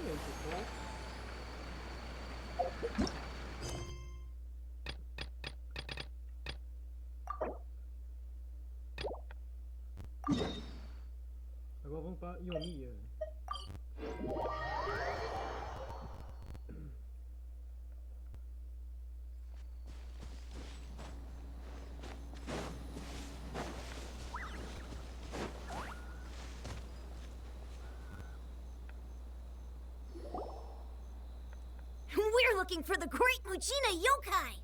muito bom. Agora vamos para Yomiya. We're looking for the Great Mujina Yokai!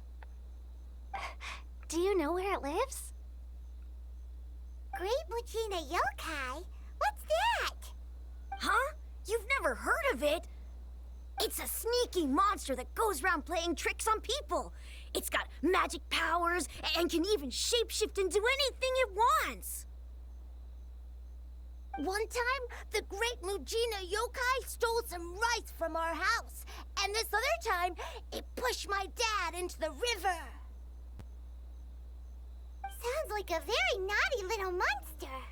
Do you know where it lives? Great Mujina Yokai? What's that? Huh? You've never heard of it? It's a sneaky monster that goes around playing tricks on people. It's got magic powers and can even shapeshift into anything it wants. One time, the Great Mujina Yokai stole some rice from our house. And this other time, it pushed my dad into the river. Sounds like a very naughty little monster.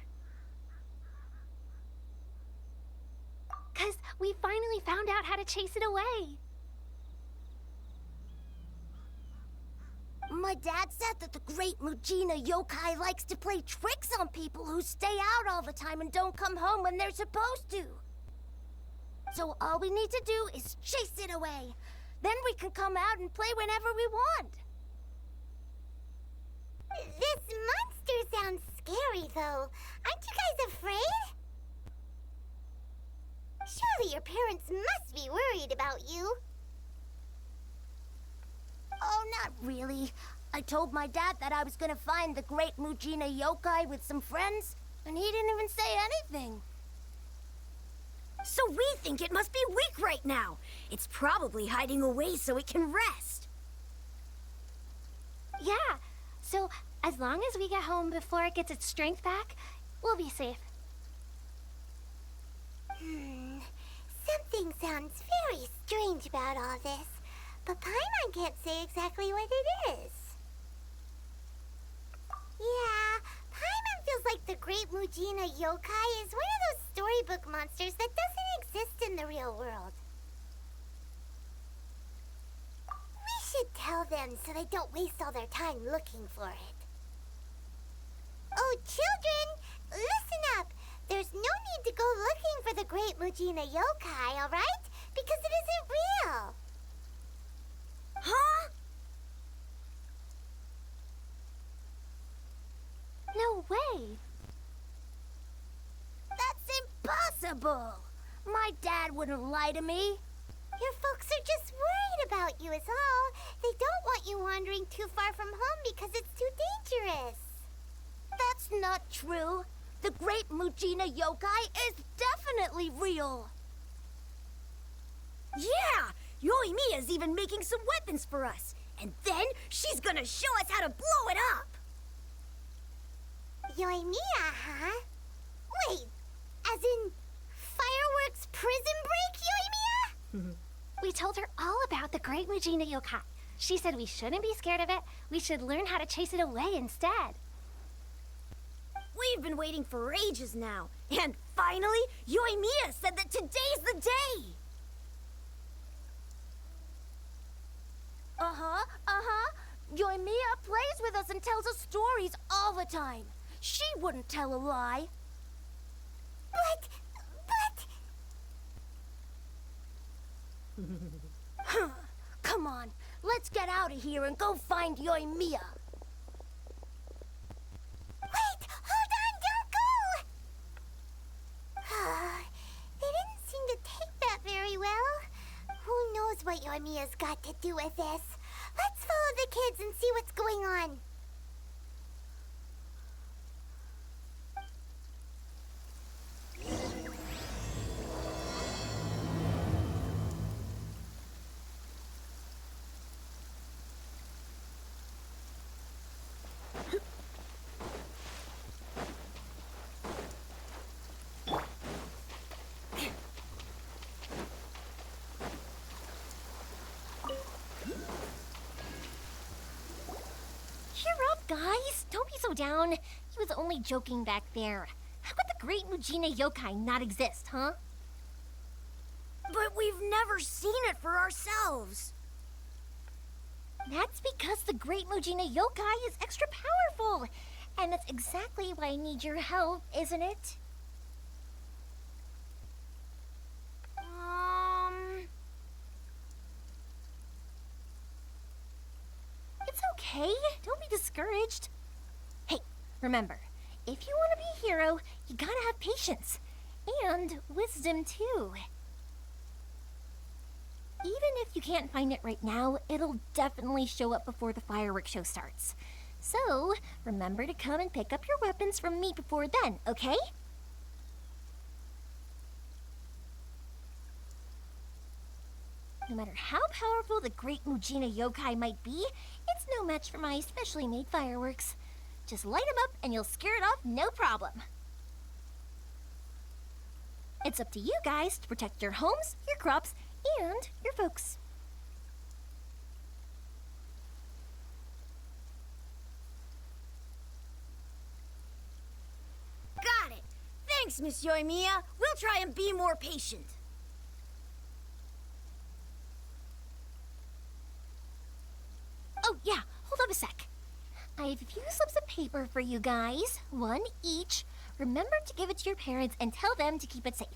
'Cause we finally found out how to chase it away. My dad said that the Great Mujina Yokai likes to play tricks on people who stay out all the time and don't come home when they're supposed to. So all we need to do is chase it away. Then we can come out and play whenever we want. This monster sounds scary, though. Aren't you guys afraid? Surely your parents must be worried about you. Oh, not really. I told my dad that I was gonna find the Great Mujina Yokai with some friends, and he didn't even say anything. So we think it must be weak right now. It's probably hiding away so it can rest. Yeah, so as long as we get home before it gets its strength back, we'll be safe. Something sounds very strange about all this, but Paimon can't say exactly what it is. Yeah, Paimon feels like the Great Mujina Yokai is one of those storybook monsters that doesn't exist in the real world. We should tell them so they don't waste all their time looking for it. Oh, children, listen up. There's no need to go looking for the Great Mujina Yokai, all right? Because it isn't real. Huh? No way! That's impossible. My dad wouldn't lie to me. Your folks are just worried about you is all. They don't want you wandering too far from home because it's too dangerous. That's not true. The Great Mujina Yokai is definitely real. Yeah! Yoimiya's even making some weapons for us. And then she's gonna show us how to blow it up! Yoimiya, huh? Wait, as in fireworks prison break, Yoimiya? We told her all about the Great Mujina Yokai. She said we shouldn't be scared of it. We should learn how to chase it away instead. We've been waiting for ages now. And finally, Yoimiya said that today's the day! Yoimiya plays with us and tells us stories all the time. She wouldn't tell a lie. But... Come on, let's get out of here and go find Yoimiya. Wait, hold on, don't go! They didn't seem to take that very well. Who knows what Yoimiya's got to do with this? Let's follow the kids and see what's going on. Cheer up, guys! Don't be so down. He was only joking back there. How could the Great Mujina Yokai not exist, huh? But But we've never seen it for ourselves. That's because the Great Mujina Yokai is extra powerful. And that's exactly why I need your help, isn't it? It's okay. Don't be discouraged. Hey, remember, if you want to be a hero, you gotta have patience. And wisdom, too. Even if you can't find it right now, it'll definitely show up before the fireworks show starts. So, remember to come and pick up your weapons from me before then, okay? No matter how powerful the Great Mujina Yokai might be, it's no match for my specially made fireworks. Just light them up and you'll scare it off no problem. It's up to you guys to protect your homes, your crops, and your folks. Got it. Thanks, Miss Yoimiya. We'll try and be more patient. Oh, yeah, hold up a sec. I have a few slips of paper for you guys, one each. Remember to give it to your parents and tell them to keep it safe.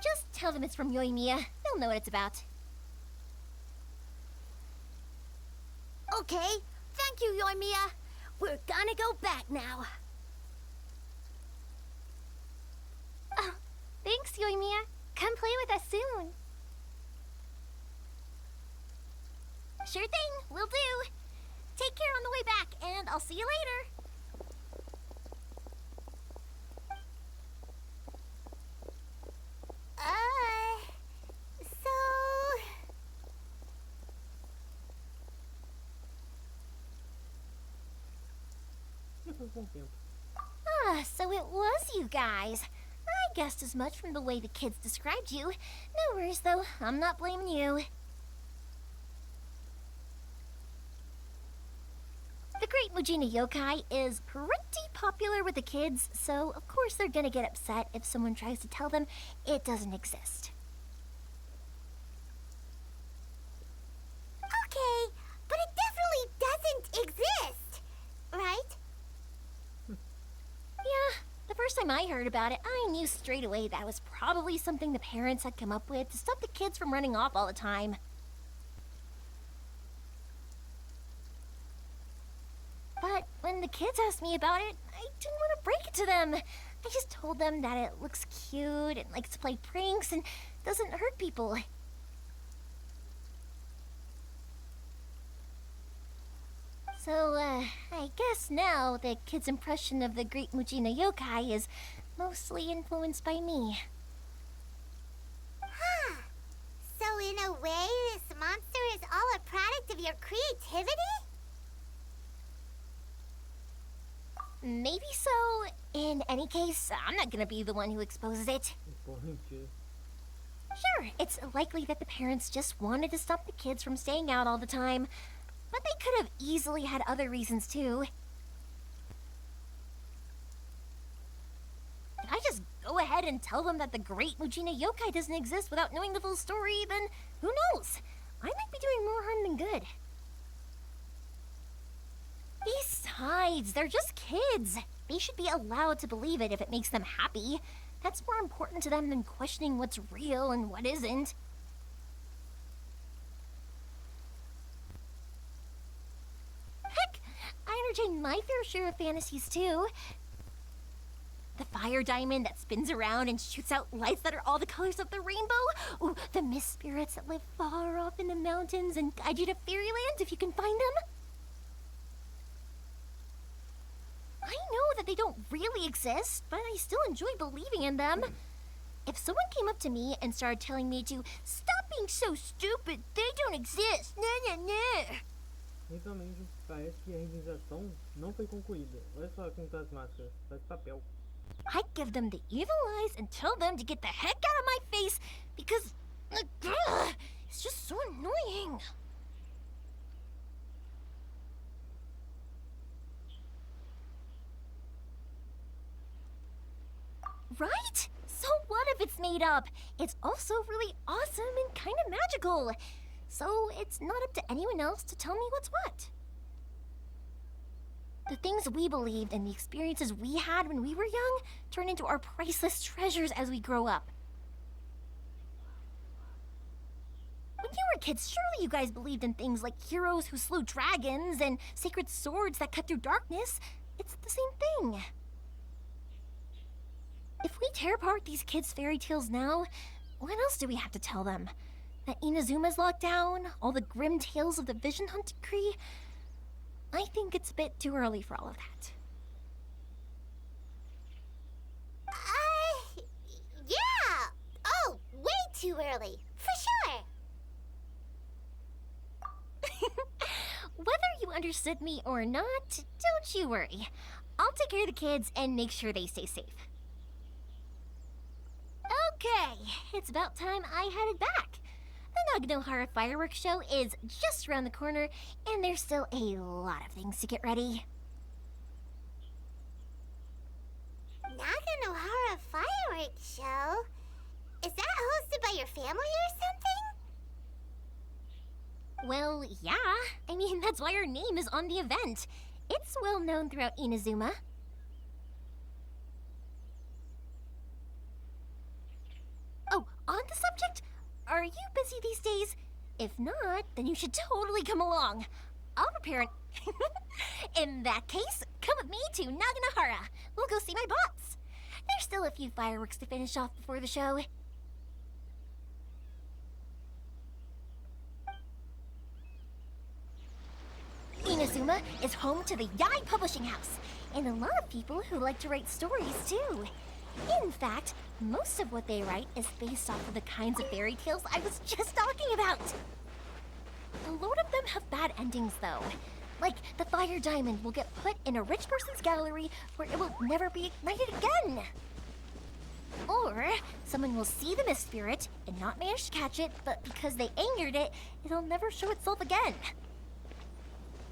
Just tell them it's from Yoimiya. They'll know what it's about. Okay. Thank you, Yoimiya. We're gonna go back now. Oh, thanks, Yoimiya. Come play with us soon. Sure thing, will do. Take care on the way back, and I'll see you later. So it was you guys. I guessed as much from the way the kids described you. No worries, though. I'm not blaming you. The Great Mujina Yokai is pretty popular with the kids, so of course they're gonna get upset if someone tries to tell them it doesn't exist. Okay, but it definitely doesn't exist, right? Yeah, the first time I heard about it, I knew straight away that was probably something the parents had come up with to stop the kids from running off all the time. But when the kids asked me about it, I didn't want to break it to them. I just told them that it looks cute and likes to play pranks and doesn't hurt people. So, I guess now the kids' impression of the Great Mujina Yokai is mostly influenced by me. Huh. So in a way, this monster is all a product of your creativity? Maybe so. In any case, I'm not gonna be the one who exposes it. Sure, it's likely that the parents just wanted to stop the kids from staying out all the time, but they could have easily had other reasons too. If I just go ahead and tell them that the Great Mujina Yokai doesn't exist without knowing the full story, then who knows? I might be doing more harm than good. Besides, they're just kids. They should be allowed to believe it if it makes them happy. That's more important to them than questioning what's real and what isn't. Heck, I entertain my fair share of fantasies too. The fire diamond that spins around and shoots out lights that are all the colors of the rainbow. Ooh, the mist spirits that live far off in the mountains and guide you to fairyland if you can find them. I know that they don't really exist, but I still enjoy believing in them. If someone came up to me and started telling me to stop being so stupid, they don't exist. Nah, nah, nah. Realmente, parece que a indenização não foi concluída. Olha só como tá as máscaras. Parece papel. I give them the evil eyes and tell them to get the heck out of my face because it's just so annoying. Right? So what if it's made up? It's also really awesome and kind of magical. So it's not up to anyone else to tell me what's what. The things we believed and the experiences we had when we were young turn into our priceless treasures as we grow up. When you were kids, surely you guys believed in things like heroes who slew dragons and sacred swords that cut through darkness. It's the same thing. If we tear apart these kids' fairy tales now, what else do we have to tell them? That Inazuma's locked down? All the grim tales of the Vision Hunt decree? I think it's a bit too early for all of that. Yeah! Oh, way too early, for sure! Whether you understood me or not, don't you worry. I'll take care of the kids and make sure they stay safe. Okay, it's about time I headed back. The Naganohara fireworks show is just around the corner, and there's still a lot of things to get ready. Naganohara fireworks show? Is that hosted by your family or something? Well, yeah. I mean, that's why our name is on the event. It's well known throughout Inazuma. Oh, on the subject, are you busy these days? If not, then you should totally come along. I'll prepare an... In that case, come with me to Naganohara. We'll go see my bots. There's still a few fireworks to finish off before the show. Inazuma is home to the Yai Publishing House, and a lot of people who like to write stories, too. In fact, most of what they write is based off of the kinds of fairy tales I was just talking about. A load of them have bad endings, though. Like, the fire diamond will get put in a rich person's gallery where it will never be ignited again. Or, someone will see the mist spirit and not manage to catch it, but because they angered it, it'll never show itself again.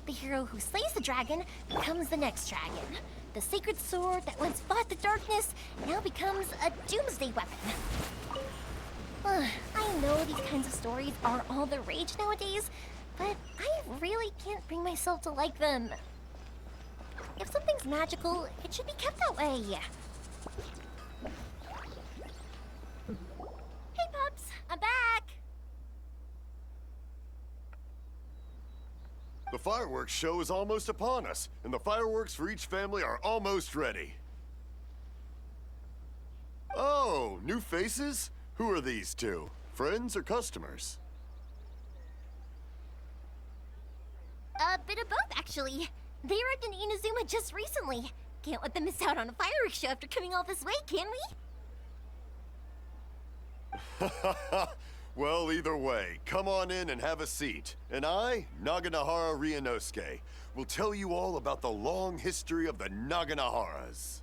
The hero who slays the dragon becomes the next dragon. The sacred sword that once fought the darkness now becomes a doomsday weapon. I know these kinds of stories are all the rage nowadays, but I really can't bring myself to like them. If something's magical, it should be kept that way. Hey, Pups, I'm back! The fireworks show is almost upon us, and the fireworks for each family are almost ready. Oh, new faces? Who are these two? Friends or customers? A bit of both, actually. They arrived in Inazuma just recently. Can't let them miss out on a fireworks show after coming all this way, can we? Well, either way, come on in and have a seat. And I, Naganohara Ryunosuke, will tell you all about the long history of the Naganoharas.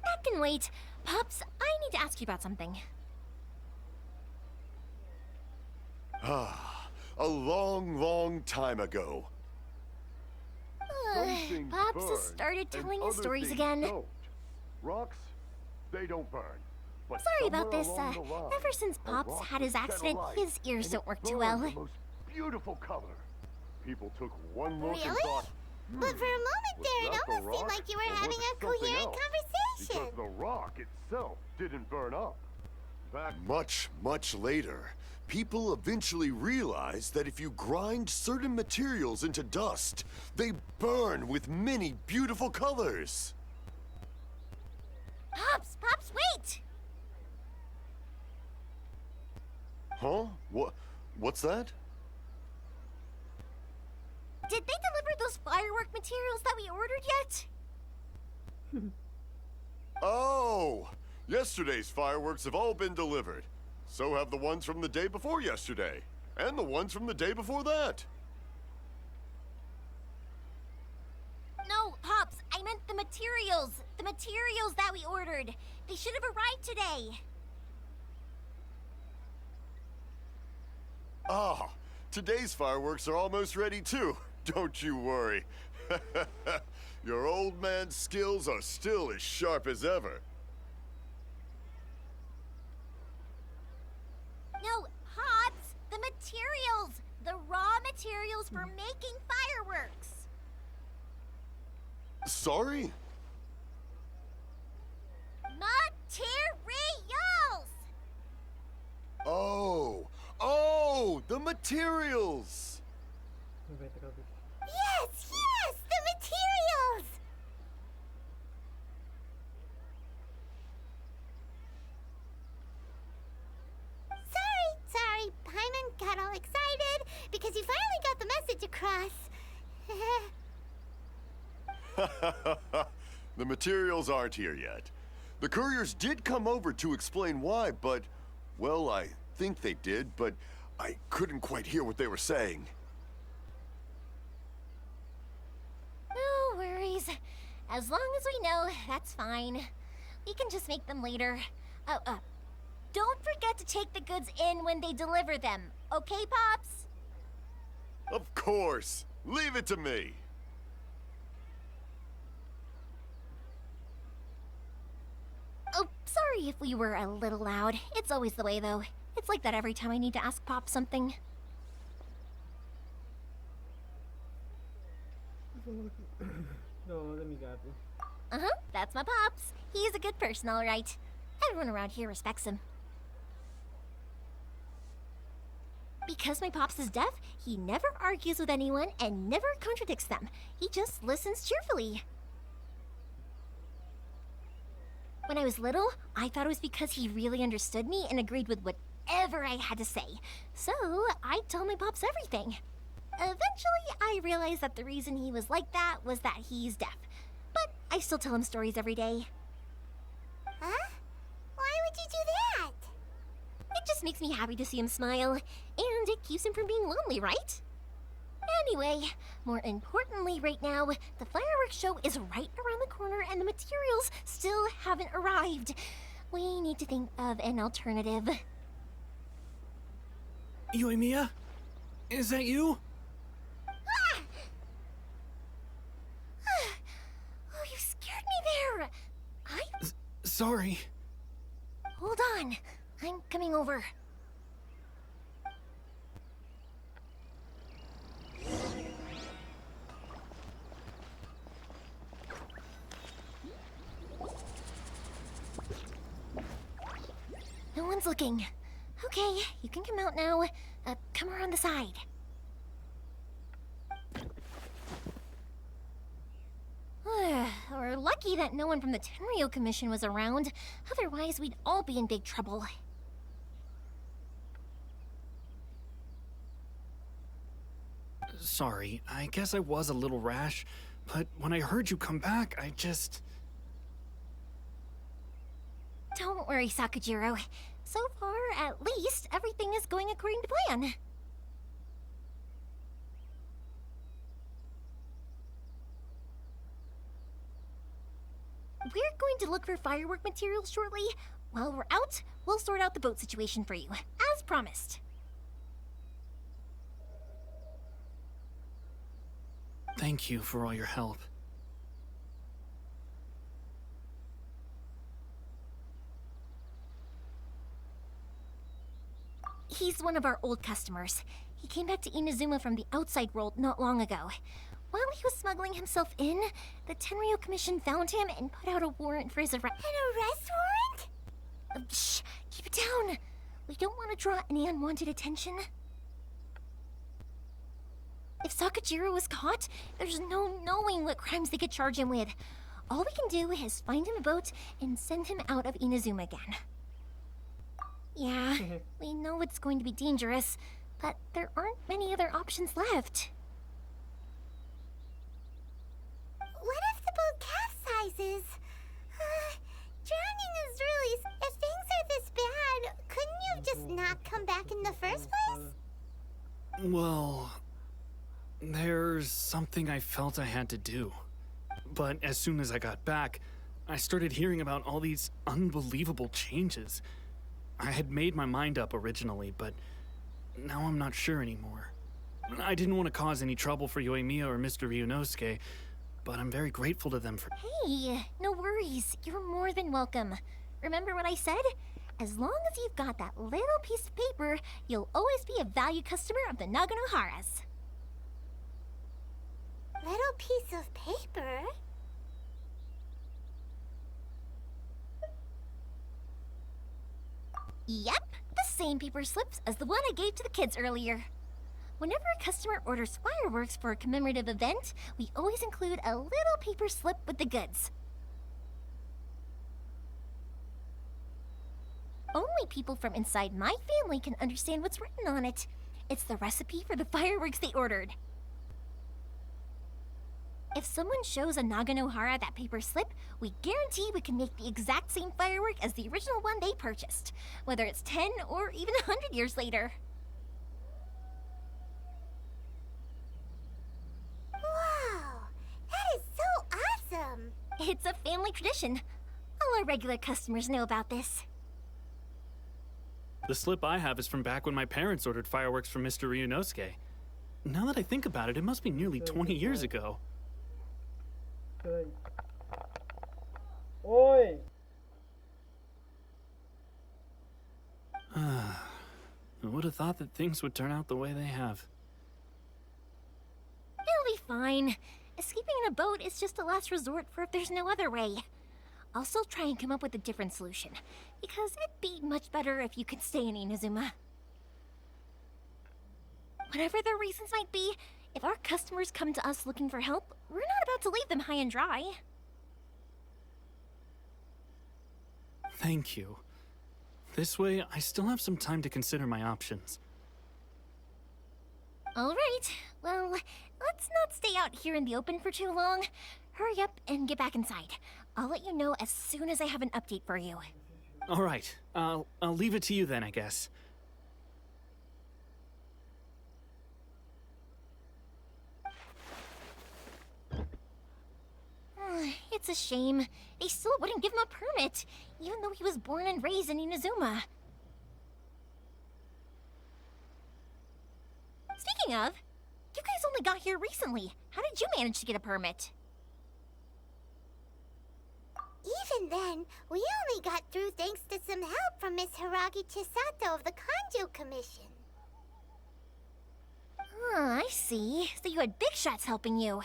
That can wait. Pups, I need to ask you about something. Ah, a long, long time ago. Some things Pops has burn, started and telling his other stories things again. Don't. Rocks, they don't burn. But Sorry about somewhere this. along the line, Ever since a Pops rock had his was set accident, alight, his ears and don't it work too burned well. the most beautiful color. People took one look and Really? thought, But for a moment was there, it that the almost seemed rock, like you or were was having it a something coherent else? conversation. Because the rock itself didn't burn up. Much, much later, people eventually realized that if you grind certain materials into dust, they burn with many beautiful colors. Pops, wait! Huh? What's that? Did they deliver those firework materials that we ordered yet? Oh! Yesterday's fireworks have all been delivered. So have the ones from the day before yesterday. And the ones from the day before that. No, Pops, I meant the materials. The materials that we ordered. They should have arrived today. Ah, today's fireworks are almost ready too. Don't you worry. Your old man's skills are still as sharp as ever. No, Pops! The materials! The raw materials for making fireworks! Sorry? Materials! Oh, the materials! Yes, the materials! Sorry, Paimon got all excited because he finally got the message across. The materials aren't here yet. The couriers did come over to explain why, but, well, I think they did, but I couldn't quite hear what they were saying. No worries. As long as we know, that's fine. We can just make them later. Don't forget to take the goods in when they deliver them, okay, Pops? Of course. Leave it to me. Oh, sorry if we were a little loud. It's always the way, though. It's like that every time I need to ask Pop something. No, let me got it. Uh-huh, that's my Pops. He's a good person, all right. Everyone around here respects him. Because my Pops is deaf, he never argues with anyone and never contradicts them. He just listens cheerfully. When I was little, I thought it was because he really understood me and agreed with whatever I had to say. So, I'd tell my Pops everything. Eventually, I realized that the reason he was like that was that he's deaf. But I still tell him stories every day. Huh? Why would you do that? It just makes me happy to see him smile, and it keeps him from being lonely, right? Anyway, more importantly right now, the fireworks show is right around the corner and the materials still haven't arrived. We need to think of an alternative. Yoimiya? Is that you? Ah! Oh, you scared me there! Sorry. Hold on. I'm coming over. No one's looking. Okay, you can come out now. Come around the side. We're lucky that no one from the Tenryou Commission was around. Otherwise, we'd all be in big trouble. Sorry, I guess I was a little rash, but when I heard you come back, I just... Don't worry, Sakujiro. So far, at least, everything is going according to plan. We're going to look for firework materials shortly. While we're out, we'll sort out the boat situation for you, as promised. Thank you for all your help. He's one of our old customers. He came back to Inazuma from the outside world not long ago. While he was smuggling himself in, the Tenryou Commission found him and put out a warrant for his arrest. An arrest warrant? Shh! Keep it down! We don't want to draw any unwanted attention. If Sakujiro was caught, there's no knowing what crimes they could charge him with. All we can do is find him a boat and send him out of Inazuma again. Yeah, we know it's going to be dangerous, but there aren't many other options left. What if the boat capsizes? Drowning is really... If things are this bad, couldn't you have just not come back in the first place? Well, there's something I felt I had to do. But as soon as I got back, I started hearing about all these unbelievable changes. I had made my mind up originally, but now I'm not sure anymore. I didn't want to cause any trouble for Yoimiya or Mr. Ryunosuke, but I'm very grateful to them for... Hey, no worries. You're more than welcome. Remember what I said? As long as you've got that little piece of paper, you'll always be a valued customer of the Naganoharas. Little piece of paper? Yep, the same paper slips as the one I gave to the kids earlier. Whenever a customer orders fireworks for a commemorative event, we always include a little paper slip with the goods. Only people from inside my family can understand what's written on it. It's the recipe for the fireworks they ordered. If someone shows a Naganohara that paper slip, we guarantee we can make the exact same firework as the original one they purchased, whether it's 10 or even 100 years later. Wow, that is so awesome! It's a family tradition. All our regular customers know about this. The slip I have is from back when my parents ordered fireworks from Mr. Ryunosuke. Now that I think about it, it must be nearly 20 years ago. Peraí. Oi! I would have thought that things would turn out the way they have. It'll be fine. Escaping in a boat is just a last resort for if there's no other way. I'll still try and come up with a different solution, because it'd be much better if you could stay in Inazuma. Whatever their reasons might be, if our customers come to us looking for help, we're not about to leave them high and dry. Thank you. This way, I still have some time to consider my options. All right, well, let's not stay out here in the open for too long. Hurry up and get back inside. I'll let you know as soon as I have an update for you. All right, I'll leave it to you then, I guess. It's a shame. They still wouldn't give him a permit, even though he was born and raised in Inazuma. Speaking of, you guys only got here recently. How did you manage to get a permit? Even then, we only got through thanks to some help from Miss Hiragi Chisato of the Kanjo Commission. I see. So you had big shots helping you.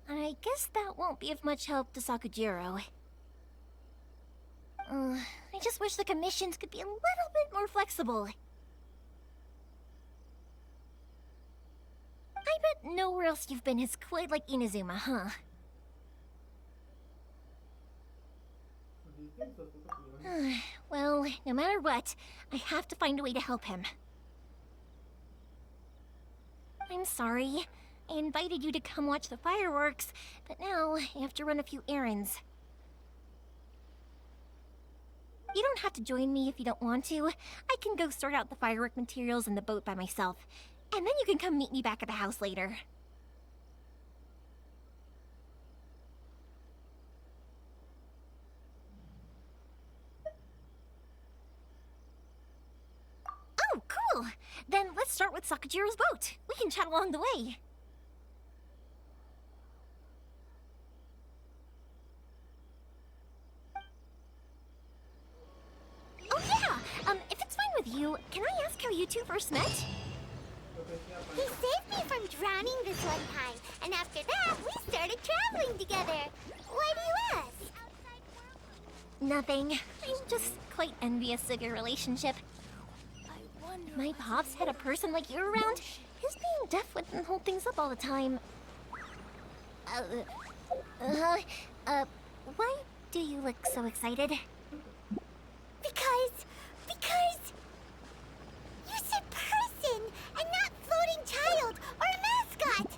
I guess that won't be of much help to Sakujiro. I just wish the commissions could be a little bit more flexible. I bet nowhere else you've been is quite like Inazuma, huh? Well, no matter what, I have to find a way to help him. I'm sorry. I invited you to come watch the fireworks, but now I have to run a few errands. You don't have to join me if you don't want to. I can go sort out the firework materials in the boat by myself, and then you can come meet me back at the house later. Oh, cool! Then let's start with Sakujiro's boat. We can chat along the way. Oh yeah! If it's fine with you, can I ask how you two first met? He saved me from drowning this one time, and after that, we started traveling together. Why do you ask? Nothing. I'm just quite envious of your relationship. My pops had a person like you around. His being deaf wouldn't hold things up all the time. Why do you look so excited? Because you said person and not floating child or mascot.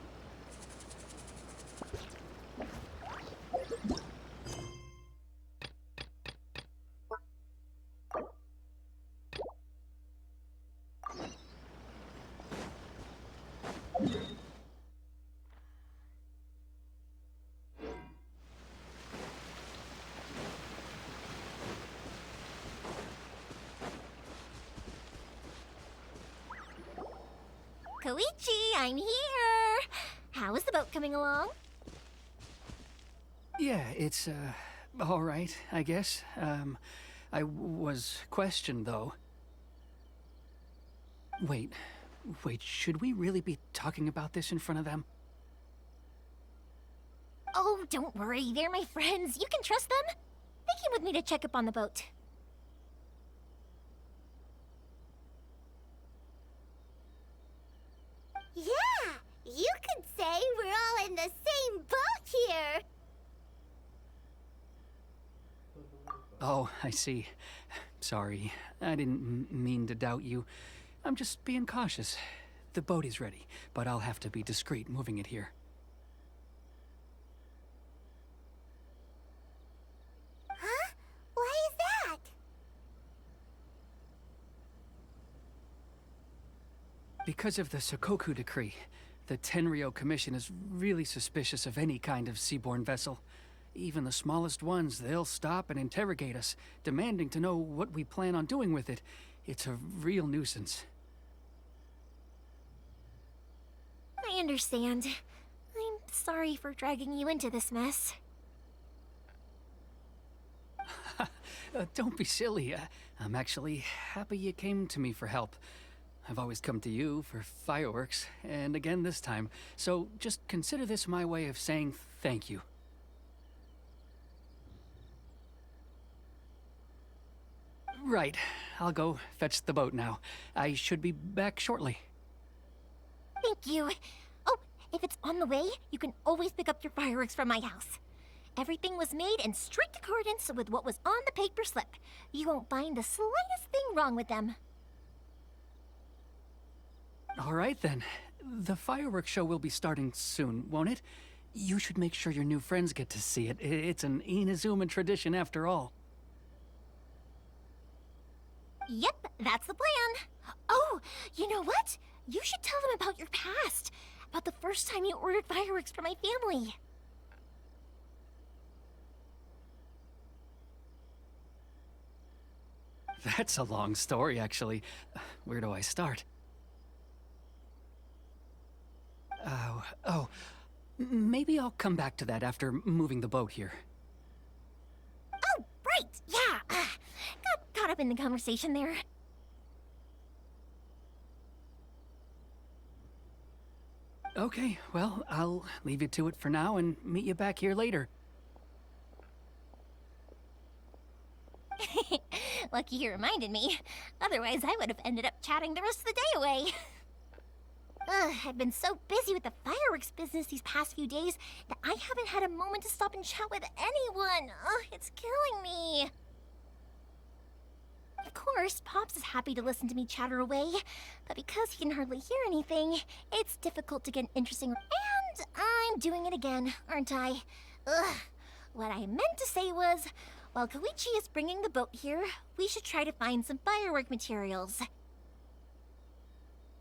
Koichi, I'm here! How is the boat coming along? Yeah, it's, all right, I guess. I was questioned, though. Wait, should we really be talking about this in front of them? Oh, don't worry, they're my friends. You can trust them. They came with me to check up on the boat. Yeah, you could say we're all in the same boat here. Oh, I see. Sorry, I didn't mean to doubt you. I'm just being cautious. The boat is ready, but I'll have to be discreet moving it here. Huh? Why is that? Because of the Sokoku Decree, the Tenryou Commission is really suspicious of any kind of seaborne vessel. Even the smallest ones, they'll stop and interrogate us, demanding to know what we plan on doing with it. It's a real nuisance. I understand. I'm sorry for dragging you into this mess. Don't be silly. I'm actually happy you came to me for help. I've always come to you for fireworks, and again this time. So just consider this my way of saying thank you. Right. I'll go fetch the boat now. I should be back shortly. Thank you. Oh, if it's on the way, you can always pick up your fireworks from my house. Everything was made in strict accordance with what was on the paper slip. You won't find the slightest thing wrong with them. All right, then. The fireworks show will be starting soon, won't it? You should make sure your new friends get to see it. It's an Inazuma tradition after all. Yep, that's the plan. Oh, you know what? You should tell them about your past. About the first time you ordered fireworks for my family. That's a long story, actually. Where do I start? Maybe I'll come back to that after moving the boat here. Oh, right, yeah. Got caught up in the conversation there. Okay, well, I'll leave you to it for now and meet you back here later. Lucky you reminded me. Otherwise, I would have ended up chatting the rest of the day away. I've been so busy with the fireworks business these past few days that I haven't had a moment to stop and chat with anyone. It's killing me. Of course, Pops is happy to listen to me chatter away, but because he can hardly hear anything, it's difficult to get interesting. And I'm doing it again, aren't I? What I meant to say was, while Koichi is bringing the boat here, we should try to find some firework materials.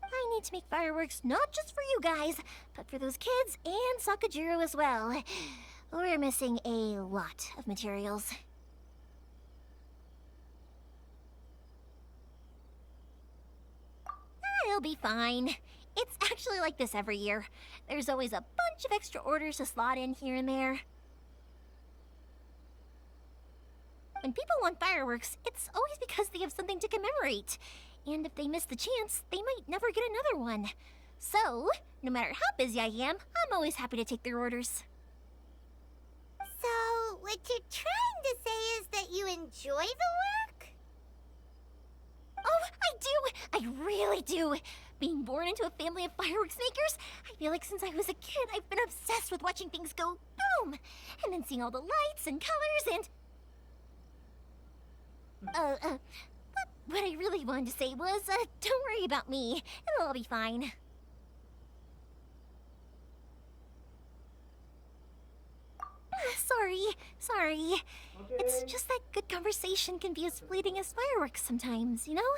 I need to make fireworks not just for you guys, but for those kids and Sakajiro as well. We're missing a lot of materials. I'll be fine. It's actually like this every year. There's always a bunch of extra orders to slot in here and there. When people want fireworks, it's always because they have something to commemorate. And if they miss the chance, they might never get another one. So, no matter how busy I am, I'm always happy to take their orders. So, what you're trying to say is that you enjoy the work? Oh, I do! I really do! Being born into a family of fireworks makers, I feel like since I was a kid, I've been obsessed with watching things go boom! And then seeing all the lights and colors and... But what I really wanted to say was, don't worry about me. It'll all be fine. Sorry. Okay. It's just that good conversation can be as fleeting as fireworks sometimes, you know?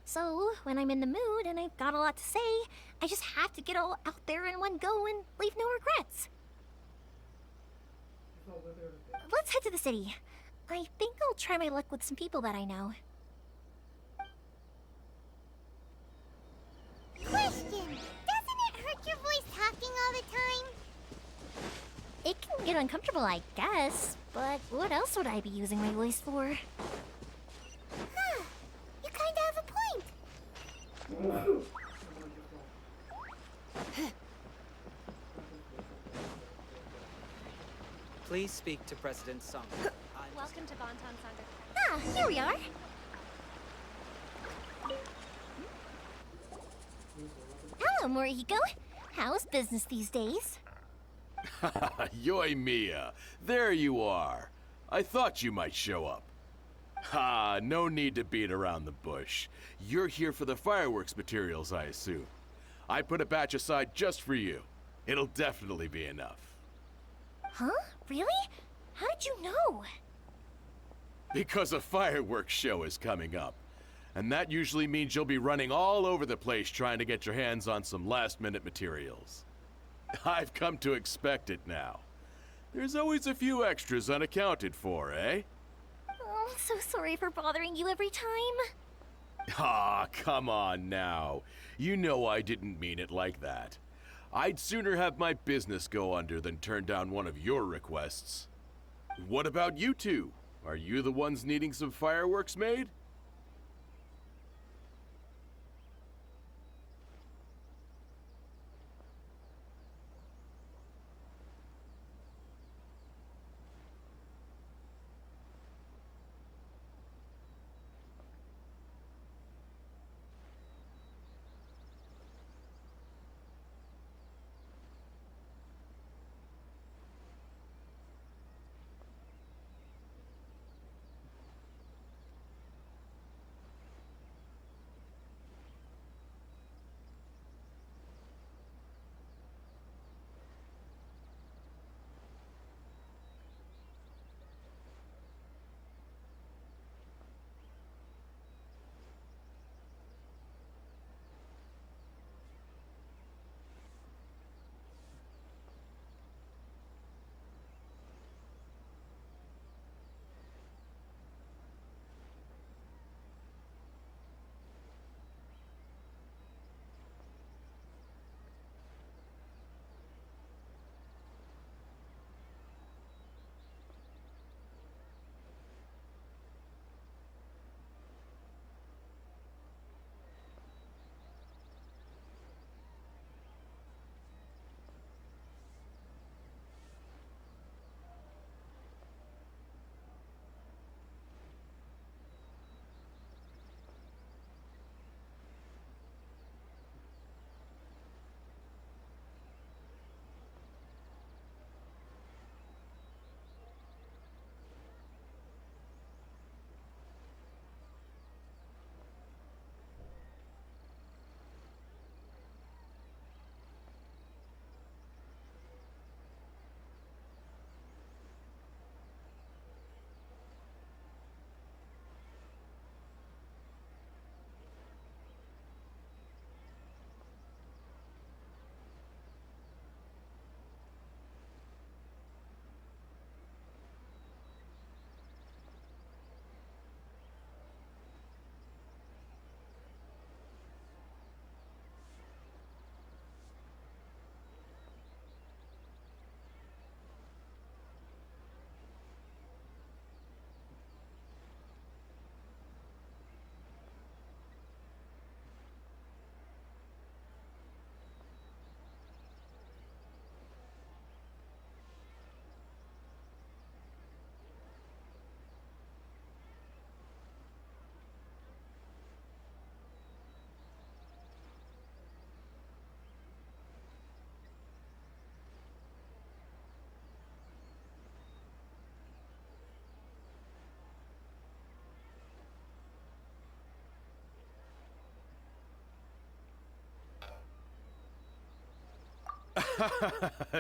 So, when I'm in the mood and I've got a lot to say, I just have to get all out there in one go and leave no regrets. Let's head to the city. I think I'll try my luck with some people that I know. Question! Doesn't it hurt your voice talking all the time? It can get uncomfortable, I guess, but what else would I be using my voice for? Please speak to President Sung. Welcome to Bonton Sander. Ah, here we are. Hello, Morihiko. How's business these days? Yoimiya, there you are. I thought you might show up. Ha, no need to beat around the bush. You're here for the fireworks materials, I assume. I put a batch aside just for you. It'll definitely be enough. Huh? Really? How did you know? Because a fireworks show is coming up. And that usually means you'll be running all over the place trying to get your hands on some last-minute materials. I've come to expect it now. There's always a few extras unaccounted for, eh? Oh, I'm so sorry for bothering you every time. Ah, come on now. You know I didn't mean it like that. I'd sooner have my business go under than turn down one of your requests. What about you two? Are you the ones needing some fireworks made?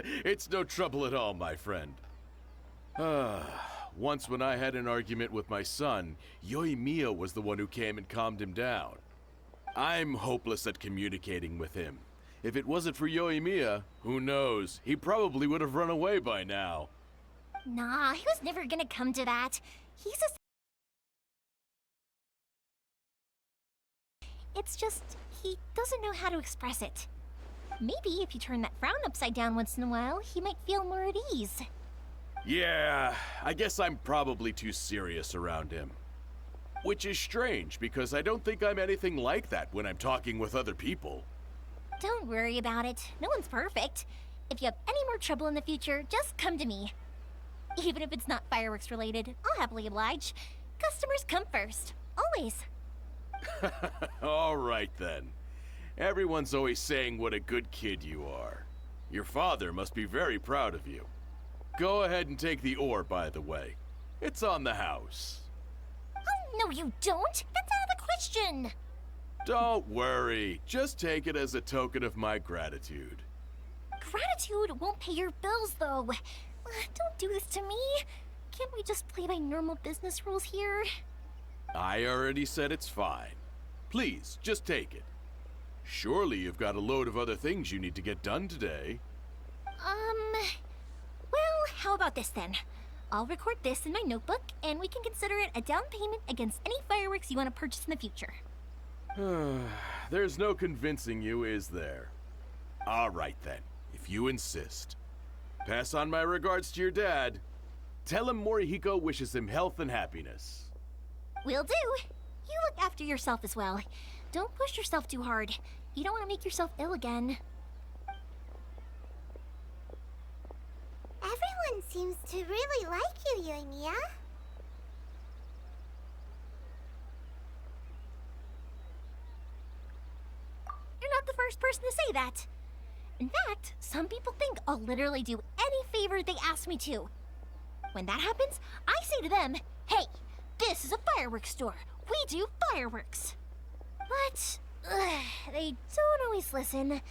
It's no trouble at all, my friend. Once when I had an argument with my son, Yoimiya was the one who came and calmed him down. I'm hopeless at communicating with him. If it wasn't for Yoimiya, who knows? He probably would have run away by now. Nah, he was never gonna come to that. He's a... It's just, he doesn't know how to express it. Maybe if you turn that frown upside down once in a while, he might feel more at ease. Yeah, I guess I'm probably too serious around him. Which is strange, because I don't think I'm anything like that when I'm talking with other people. Don't worry about it. No one's perfect. If you have any more trouble in the future, just come to me. Even if it's not fireworks related, I'll happily oblige. Customers come first. Always. All right, then. Everyone's always saying what a good kid you are. Your father must be very proud of you. Go ahead and take the ore, by the way. It's on the house. Oh, no you don't! That's out of the question! Don't worry. Just take it as a token of my gratitude. Gratitude won't pay your bills, though. Don't do this to me. Can't we just play by normal business rules here? I already said it's fine. Please, just take it. Surely you've got a load of other things you need to get done today. Well, how about this then? I'll record this in my notebook, and we can consider it a down payment against any fireworks you want to purchase in the future. There's no convincing you, is there? All right then, if you insist. Pass on my regards to your dad. Tell him Morihiko wishes him health and happiness. Will do. You look after yourself as well. Don't push yourself too hard. You don't want to make yourself ill again. Everyone seems to really like you, Yoimiya. You're not the first person to say that. In fact, some people think I'll literally do any favor they ask me to. When that happens, I say to them, hey, this is a fireworks store. We do fireworks. But they don't always listen,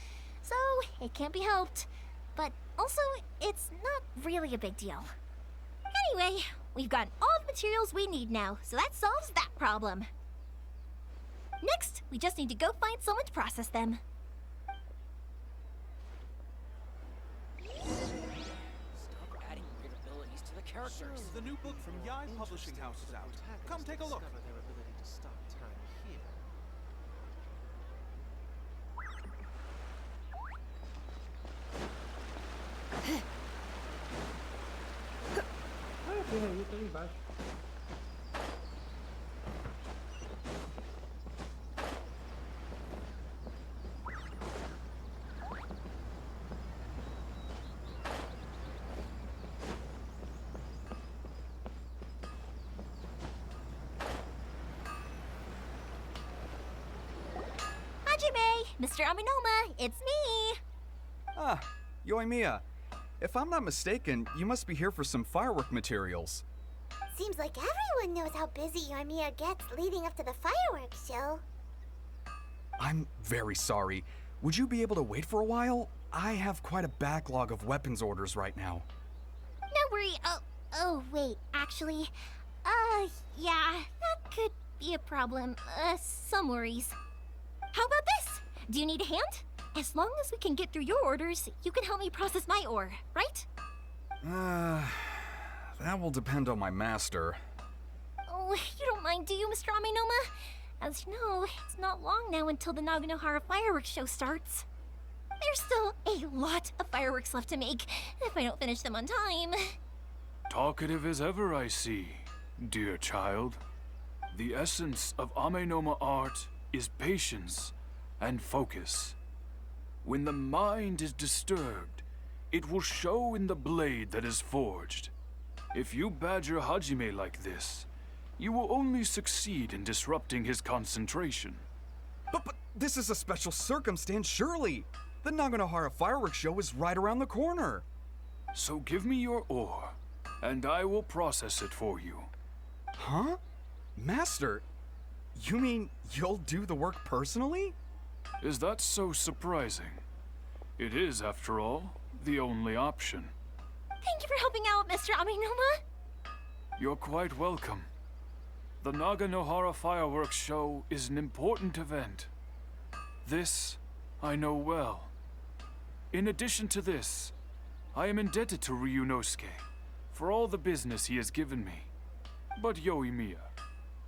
so it can't be helped. But also, it's not really a big deal. Anyway, we've got all the materials we need now, so that solves that problem. Next, we just need to go find someone to process them. Stop adding weird abilities to the characters. The new book from Yai Publishing House is out. Come take a look. Tem aí, tá ali embaixo. Hajime, Mr. Aminoma, it's me. Ah, Yoimiya. If I'm not mistaken, you must be here for some firework materials. Seems like everyone knows how busy Yoimiya gets leading up to the fireworks show. I'm very sorry. Would you be able to wait for a while? I have quite a backlog of weapons orders right now. No worry. Oh, wait, actually, yeah, that could be a problem. Some worries. How about this? Do you need a hand? As long as we can get through your orders, you can help me process my ore, right? That will depend on my master. Oh, you don't mind, do you, Mr. Aminoma? As you know, it's not long now until the Naganohara fireworks show starts. There's still a lot of fireworks left to make, if I don't finish them on time. Talkative as ever, I see, dear child. The essence of Amenoma art is patience and focus. When the mind is disturbed, it will show in the blade that is forged. If you badger Hajime like this, you will only succeed in disrupting his concentration. But this is a special circumstance, surely. The Naganohara fireworks show is right around the corner. So give me your ore, and I will process it for you. Huh? Master, you mean you'll do the work personally? Is that so surprising? It is, after all, the only option. Thank you for helping out, Mr. Aminoma. You're quite welcome. The Naganohara fireworks show is an important event. This I know well. In addition to this, I am indebted to Ryunosuke for all the business he has given me. But Yoimiya,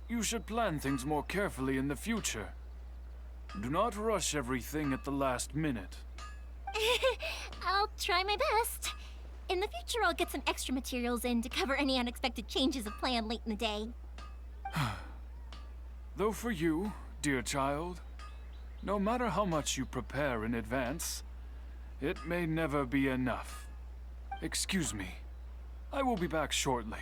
you should plan things more carefully in the future. Do not rush everything at the last minute. I'll try my best. In the future, I'll get some extra materials in to cover any unexpected changes of plan late in the day. Though for you, dear child, no matter how much you prepare in advance, it may never be enough. Excuse me. I will be back shortly.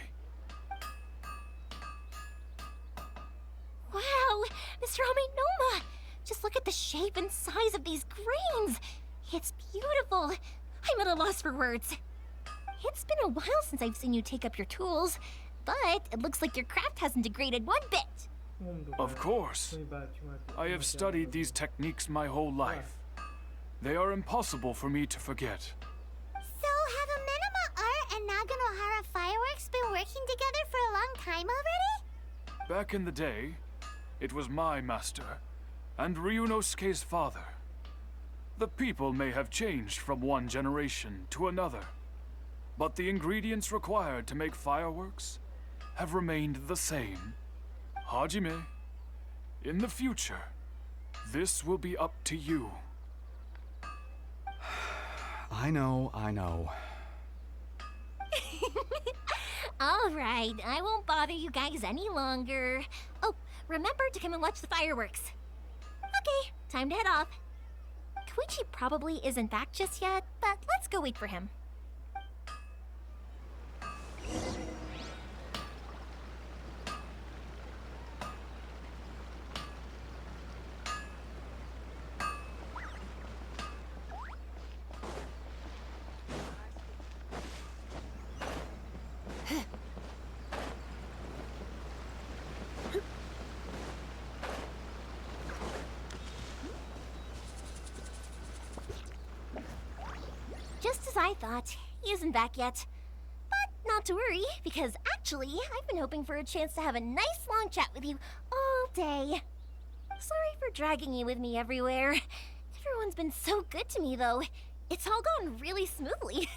Wow, Mr. Amenoma! Just look at the shape and size of these grains! It's beautiful! I'm at a loss for words. It's been a while since I've seen you take up your tools, but it looks like your craft hasn't degraded one bit. Of course. I have studied these techniques my whole life. They are impossible for me to forget. So, have Amenoma Art and Naganohara Fireworks been working together for a long time already? Back in the day, it was my master, and Ryunosuke's father. The people may have changed from one generation to another, but the ingredients required to make fireworks have remained the same. Hajime, in the future, this will be up to you. I know. All right, I won't bother you guys any longer. Oh, remember to come and watch the fireworks. Okay, time to head off. Koichi probably isn't back just yet, but let's go wait for him. Just as I thought, he isn't back yet. But not to worry, because actually, I've been hoping for a chance to have a nice long chat with you all day. Sorry for dragging you with me everywhere. Everyone's been so good to me, though. It's all gone really smoothly.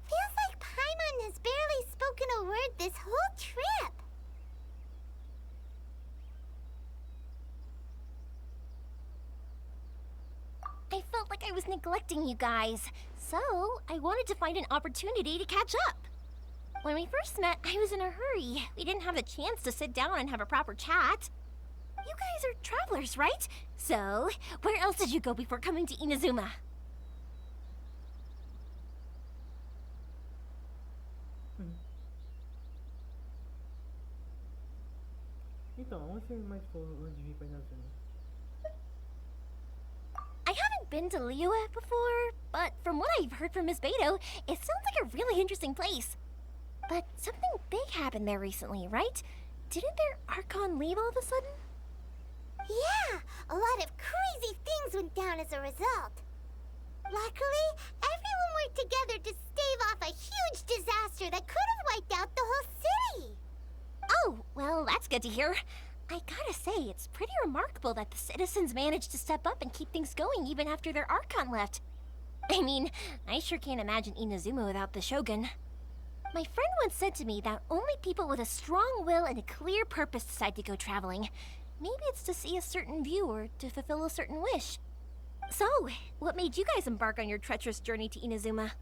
Feels like Paimon has barely spoken a word this whole trip. I felt like I was neglecting you guys, so I wanted to find an opportunity to catch up. When we first met, I was in a hurry. We didn't have the chance to sit down and have a proper chat. You guys are travelers, right? So, where else did you go before coming to Inazuma? Então, onde você mais foi antes de vir pra Inazuma? I haven't been to Liyue before, but from what I've heard from Miss Beto, it sounds like a really interesting place. But something big happened there recently, right? Didn't their Archon leave all of a sudden? Yeah, a lot of crazy things went down as a result. Luckily, everyone worked together to stave off a huge disaster that could have wiped out the whole city. Oh, well, that's good to hear. I gotta say, it's pretty remarkable that the citizens managed to step up and keep things going even after their Archon left. I mean, I sure can't imagine Inazuma without the Shogun. My friend once said to me that only people with a strong will and a clear purpose decide to go traveling. Maybe it's to see a certain view or to fulfill a certain wish. So, what made you guys embark on your treacherous journey to Inazuma?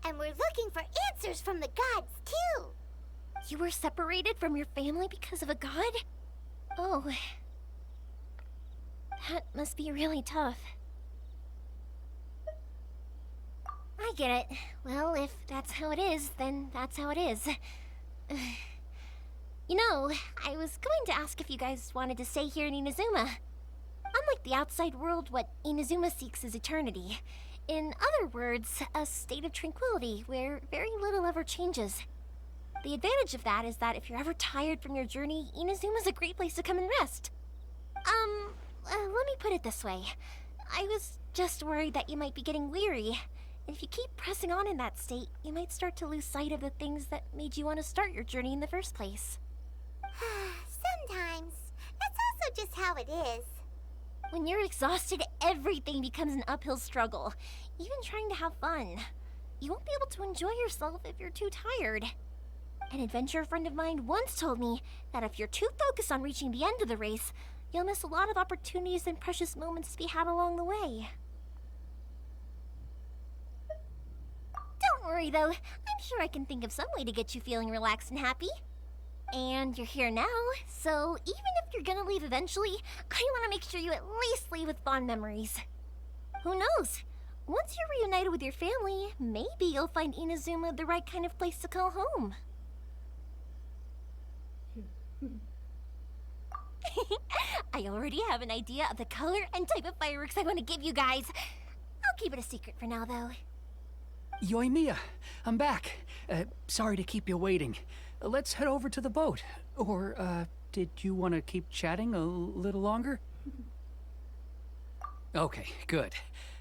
And we're looking for answers from the gods, too. You were separated from your family because of a god? Oh. That must be really tough. I get it. Well, if that's how it is, then that's how it is. You know, I was going to ask if you guys wanted to stay here in Inazuma. Unlike the outside world, what Inazuma seeks is eternity. In other words, a state of tranquility where very little ever changes. The advantage of that is that if you're ever tired from your journey, Inazuma's a great place to come and rest. Let me put it this way. I was just worried that you might be getting weary. And if you keep pressing on in that state, you might start to lose sight of the things that made you want to start your journey in the first place. Sometimes. That's also just how it is. When you're exhausted, everything becomes an uphill struggle. Even trying to have fun. You won't be able to enjoy yourself if you're too tired. An adventurer friend of mine once told me that if you're too focused on reaching the end of the race, You'll miss a lot of opportunities and precious moments to be had along the way. Don't worry, though. I'm sure I can think of some way to get you feeling relaxed and happy. And you're here now, so even if you're gonna leave eventually, I want to make sure you at least leave with fond memories. Who knows? Once you're reunited with your family, maybe you'll find Inazuma the right kind of place to call home. I already have an idea of the color and type of fireworks I want to give you guys. I'll keep it a secret for now, though. Yoimiya, I'm back. Sorry to keep you waiting. Let's head over to the boat. Or, did you want to keep chatting a little longer? Okay, good.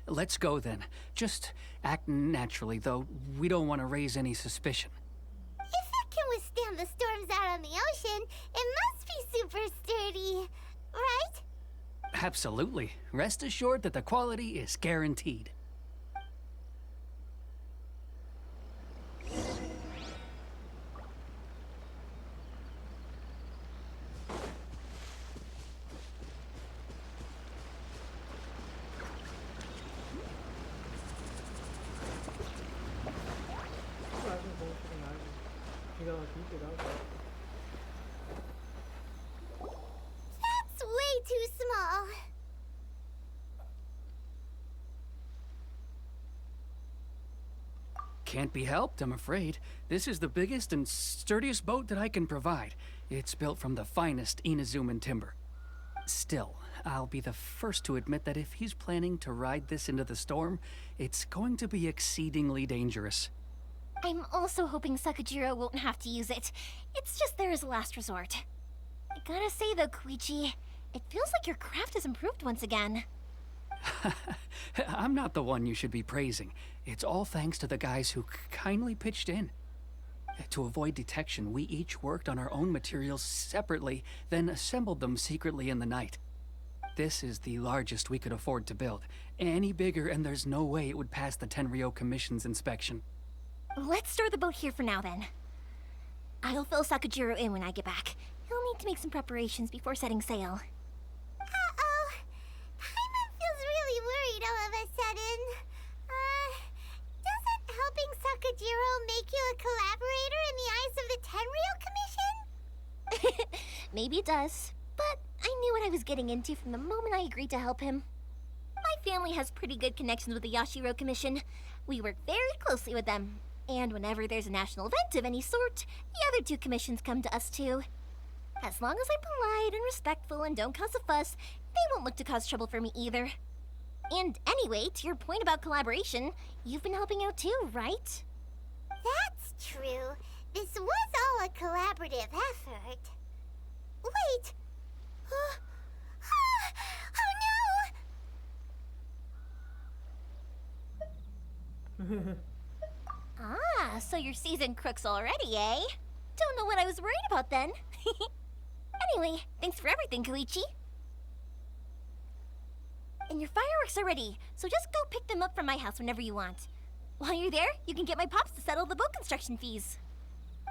Let's go then. Just act naturally, though we don't want to raise any suspicion. If it can withstand the storms out on the ocean, it must be super sturdy, right? Absolutely. Rest assured that the quality is guaranteed. That's way too small. Can't be helped, I'm afraid. This is the biggest and sturdiest boat that I can provide. It's built from the finest Inazuman timber. Still, I'll be the first to admit that if he's planning to ride this into the storm, it's going to be exceedingly dangerous. I'm also hoping Sakajiro won't have to use it. It's just there as a last resort. I gotta say though, Koichi, it feels like your craft has improved once again. I'm not the one you should be praising. It's all thanks to the guys who kindly pitched in. To avoid detection, we each worked on our own materials separately, then assembled them secretly in the night. This is the largest we could afford to build. Any bigger and there's no way it would pass the Tenryou Commission's inspection. Let's store the boat here for now, then. I'll fill Sakajiro in when I get back. He'll need to make some preparations before setting sail. Uh-oh. Paimon feels really worried all of a sudden. Doesn't helping Sakajiro make you a collaborator in the eyes of the Tenryou Commission? Maybe it does, but I knew what I was getting into from the moment I agreed to help him. My family has pretty good connections with the Yashiro Commission. We work very closely with them. And whenever there's a national event of any sort, the other two commissions come to us too. As long as I'm polite and respectful and don't cause a fuss, they won't look to cause trouble for me either. And anyway, to your point about collaboration, you've been helping out too, right? That's true. This was all a collaborative effort. Wait! Oh no! Ah, so you're seasoned crooks already, eh? Don't know what I was worried about then. Anyway, thanks for everything, Koichi. And your fireworks are ready, so just go pick them up from my house whenever you want. While you're there, you can get my pops to settle the boat construction fees.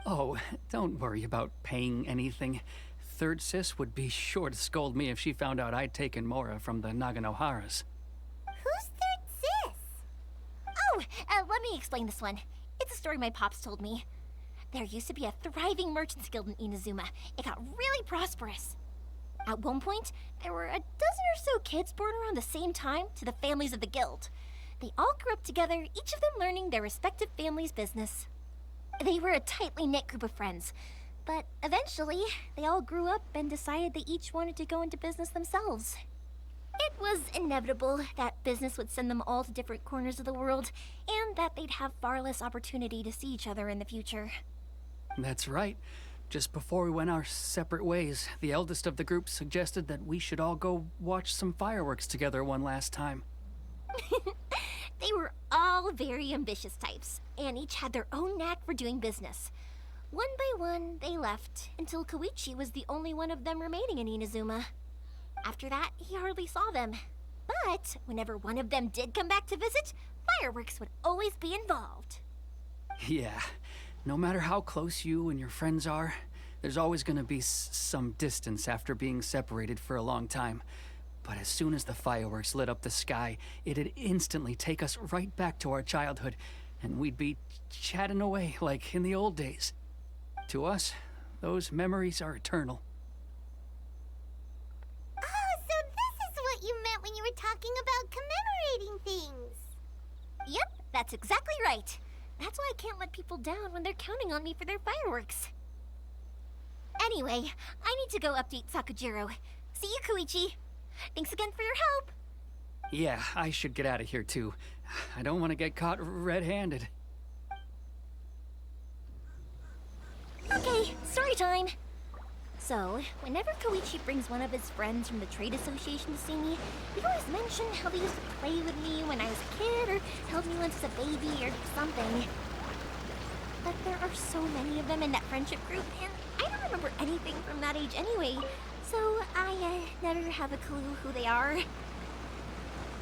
Oh, don't worry about paying anything. Third Sis would be sure to scold me if she found out I'd taken Mora from the Naganoharas. Who's Third Sis? Oh, let me explain this one. It's a story my pops told me. There used to be a thriving merchants guild in Inazuma. It got really prosperous. At one point, there were a dozen or so kids born around the same time to the families of the guild. They all grew up together, each of them learning their respective family's business. They were a tightly knit group of friends, but eventually, they all grew up and decided they each wanted to go into business themselves. It was inevitable that business would send them all to different corners of the world, and that they'd have far less opportunity to see each other in the future. That's right. Just before we went our separate ways, the eldest of the group suggested that we should all go watch some fireworks together one last time. They were all very ambitious types, and each had their own knack for doing business. One by one, they left, until Koichi was the only one of them remaining in Inazuma. After that, he hardly saw them. But whenever one of them did come back to visit, fireworks would always be involved. Yeah, no matter how close you and your friends are, There's always gonna be some distance after being separated for a long time. But as soon as the fireworks lit up the sky, it'd instantly take us right back to our childhood, and we'd be chatting away like in the old days. To us, those memories are eternal. Oh, so this is what you meant when you were talking about commemorating things. Yep, that's exactly right. That's why I can't let people down when they're counting on me for their fireworks. Anyway, I need to go update Sakujiro. See you, Koichi. Thanks again for your help. Yeah, I should get out of here too. I don't want to get caught red-handed. Okay, story time. So, whenever Koichi brings one of his friends from the trade association to see me, he'd always mention how they used to play with me when I was a kid, or held me once as a baby, or something. But there are so many of them in that friendship group, and I don't remember anything from that age anyway, so I never have a clue who they are.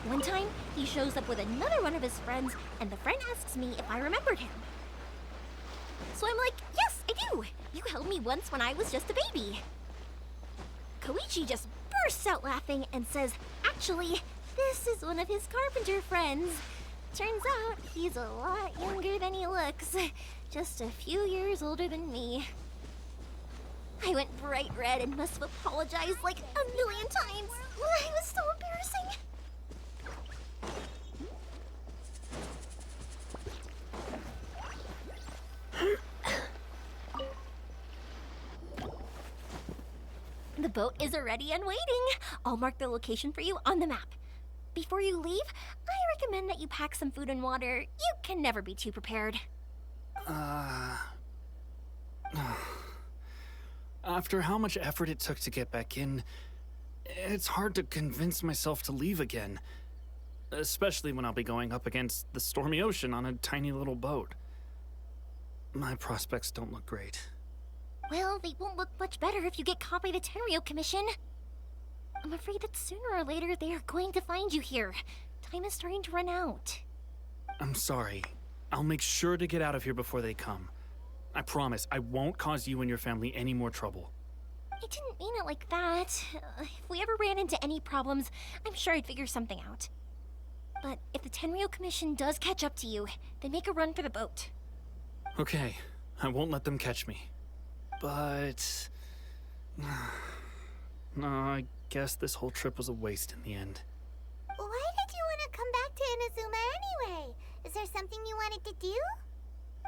One time, he shows up with another one of his friends, and the friend asks me if I remembered him. So I'm like, yes, I do! You held me once when I was just a baby. Koichi just bursts out laughing and says, actually, this is one of his carpenter friends. Turns out he's a lot younger than he looks. Just a few years older than me. I went bright red and must have apologized like a million times. It was so embarrassing. The boat is ready and waiting. I'll mark the location for you on the map. Before you leave, I recommend that you pack some food and water. You can never be too prepared. After how much effort it took to get back in, it's hard to convince myself to leave again. Especially when I'll be going up against the stormy ocean on a tiny little boat. My prospects don't look great. Well, they won't look much better if you get caught by the Tenryou Commission. I'm afraid that sooner or later they are going to find you here. Time is starting to run out. I'm sorry. I'll make sure to get out of here before they come. I promise I won't cause you and your family any more trouble. I didn't mean it like that. If we ever ran into any problems, I'm sure I'd figure something out. But if the Tenryou Commission does catch up to you, then make a run for the boat. Okay, I won't let them catch me. But... no, I guess this whole trip was a waste in the end. Why did you want to come back to Inazuma anyway? Is there something you wanted to do?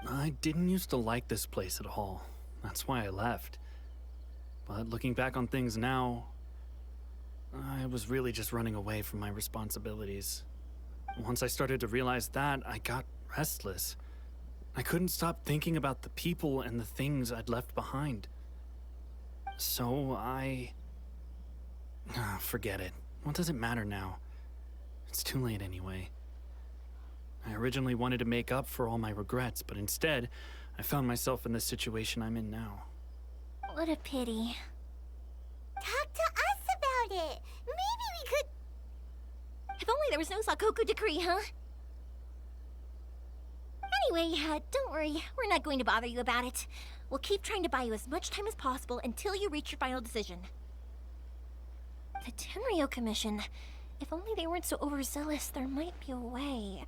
I didn't used to like this place at all. That's why I left. But looking back on things now, I was really just running away from my responsibilities. Once I started to realize that, I got restless. I couldn't stop thinking about the people and the things I'd left behind. So forget it. What does it matter now? It's too late anyway. I originally wanted to make up for all my regrets, but instead, I found myself in the situation I'm in now. What a pity. Talk to us about it. Maybe we could... If only there was no Sakoku decree, huh? Anyway, don't worry. We're not going to bother you about it. We'll keep trying to buy you as much time as possible until you reach your final decision. The Tenryou Commission. If only they weren't so overzealous, there might be a way.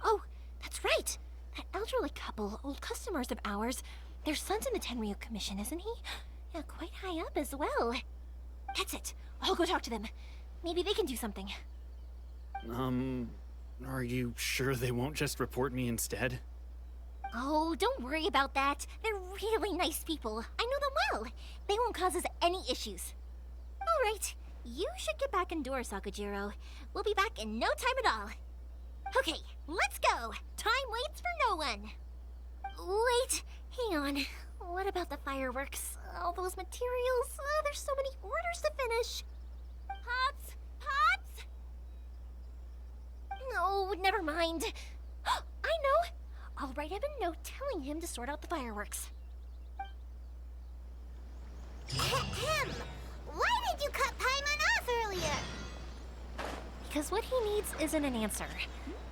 Oh, that's right! That elderly couple, old customers of ours, their son's in the Tenryou Commission, isn't he? Yeah, quite high up as well. That's it. I'll go talk to them. Maybe they can do something. Are you sure they won't just report me instead? Oh, don't worry about that. They're really nice people. I know them well. They won't cause us any issues. All right. You should get back indoors, Sakujiro. We'll be back in no time at all. Okay, let's go. Time waits for no one. Wait, hang on. What about the fireworks? All those materials? There's so many orders to finish. Pops! Pops! No, never mind. I know. I'll write him a note telling him to sort out the fireworks. Ahem! Why did you cut Paimon off earlier? Because what he needs isn't an answer.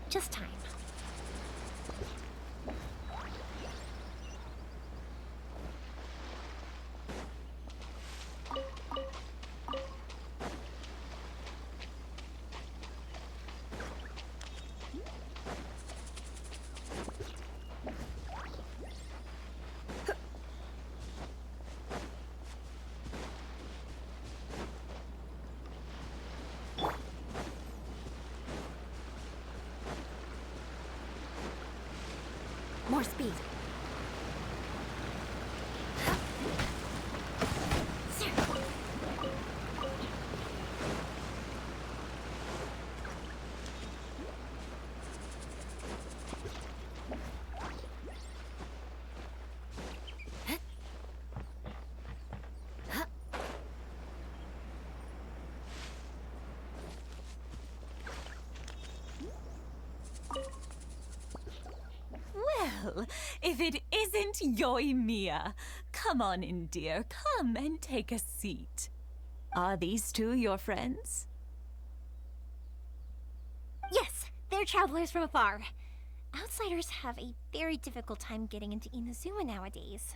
Just time. more speed. Well, if it isn't Yoimiya. Come on in, dear. Come and take a seat. Are these two your friends? Yes, they're travelers from afar. Outsiders have a very difficult time getting into Inazuma nowadays.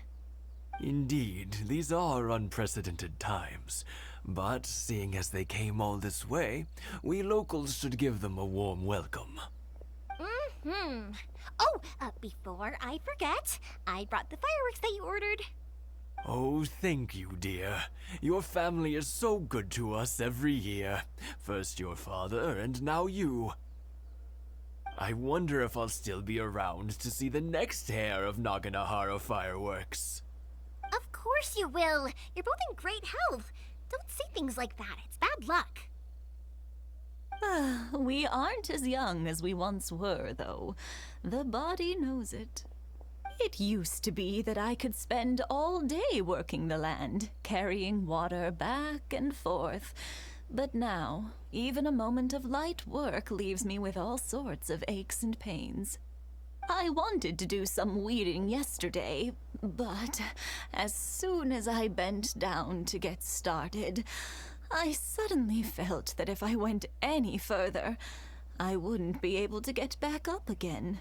Indeed, these are unprecedented times. But seeing as they came all this way, we locals should give them a warm welcome. Mm-hmm. Oh, before I forget, I brought the fireworks that you ordered. Oh, thank you, dear. Your family is so good to us every year. First your father, and now you. I wonder if I'll still be around to see the next hair of Naganohara fireworks. Of course you will. You're both in great health. Don't say things like that. It's bad luck. We aren't as young as we once were, though. The body knows it. It used to be that I could spend all day working the land, carrying water back and forth. But now, even a moment of light work leaves me with all sorts of aches and pains. I wanted to do some weeding yesterday, but as soon as I bent down to get started, I suddenly felt that if I went any further, I wouldn't be able to get back up again.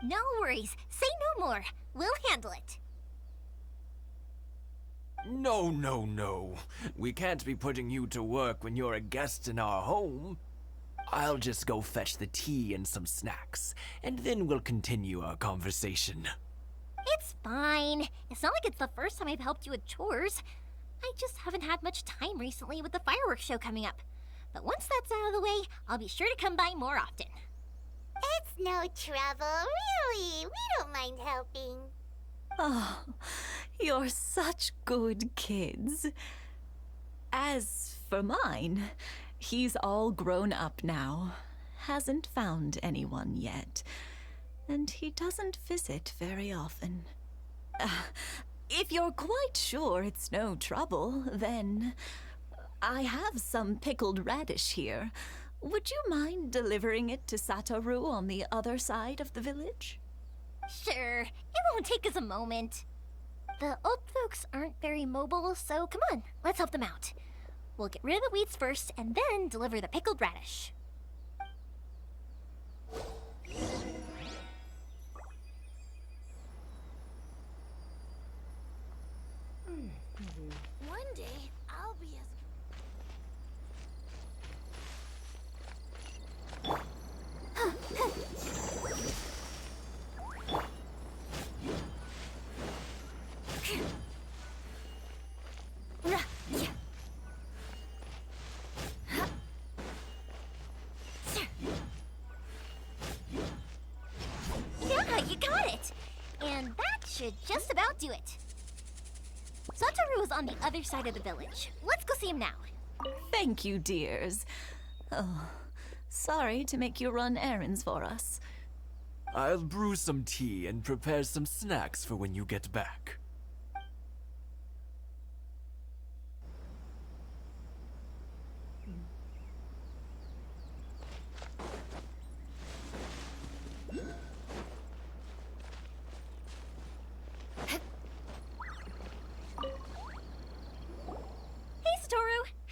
No worries. Say no more. We'll handle it. No, no, no. We can't be putting you to work when you're a guest in our home. I'll just go fetch the tea and some snacks, and then we'll continue our conversation. It's fine. It's not like it's the first time I've helped you with chores. I just haven't had much time recently with the fireworks show coming up. But once that's out of the way, I'll be sure to come by more often. It's no trouble, really. We don't mind helping. Oh, you're such good kids. As for mine, he's all grown up now. Hasn't found anyone yet. And he doesn't visit very often. If you're quite sure it's no trouble, then I have some pickled radish here. Would you mind delivering it to Satoru on the other side of the village? Sure, it won't take us a moment. The old folks aren't very mobile, so come on, let's help them out. We'll get rid of the weeds first, and then deliver the pickled radish. One day, I'll be as... Yeah, you got it! And that should just about do it. Satoru is on the other side of the village. Let's go see him now. Thank you, dears. Oh, sorry to make you run errands for us. I'll brew some tea and prepare some snacks for when you get back.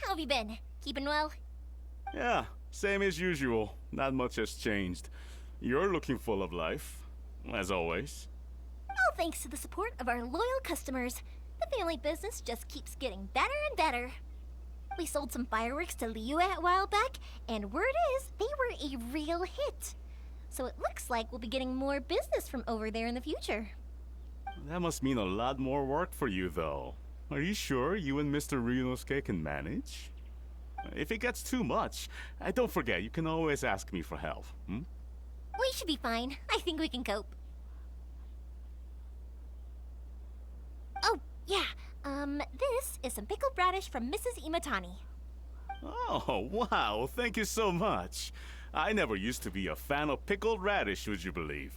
How have you been? Keeping well? Yeah, same as usual. Not much has changed. You're looking full of life, as always. All thanks to the support of our loyal customers. The family business just keeps getting better and better. We sold some fireworks to Liyue a while back, and word is they were a real hit. So it looks like we'll be getting more business from over there in the future. That must mean a lot more work for you, though. Are you sure you and Mr. Ryunosuke can manage? If it gets too much, don't forget, you can always ask me for help, hmm? We should be fine. I think we can cope. Oh, yeah. This is some pickled radish from Mrs. Imatani. Oh, wow, thank you so much. I never used to be a fan of pickled radish, would you believe?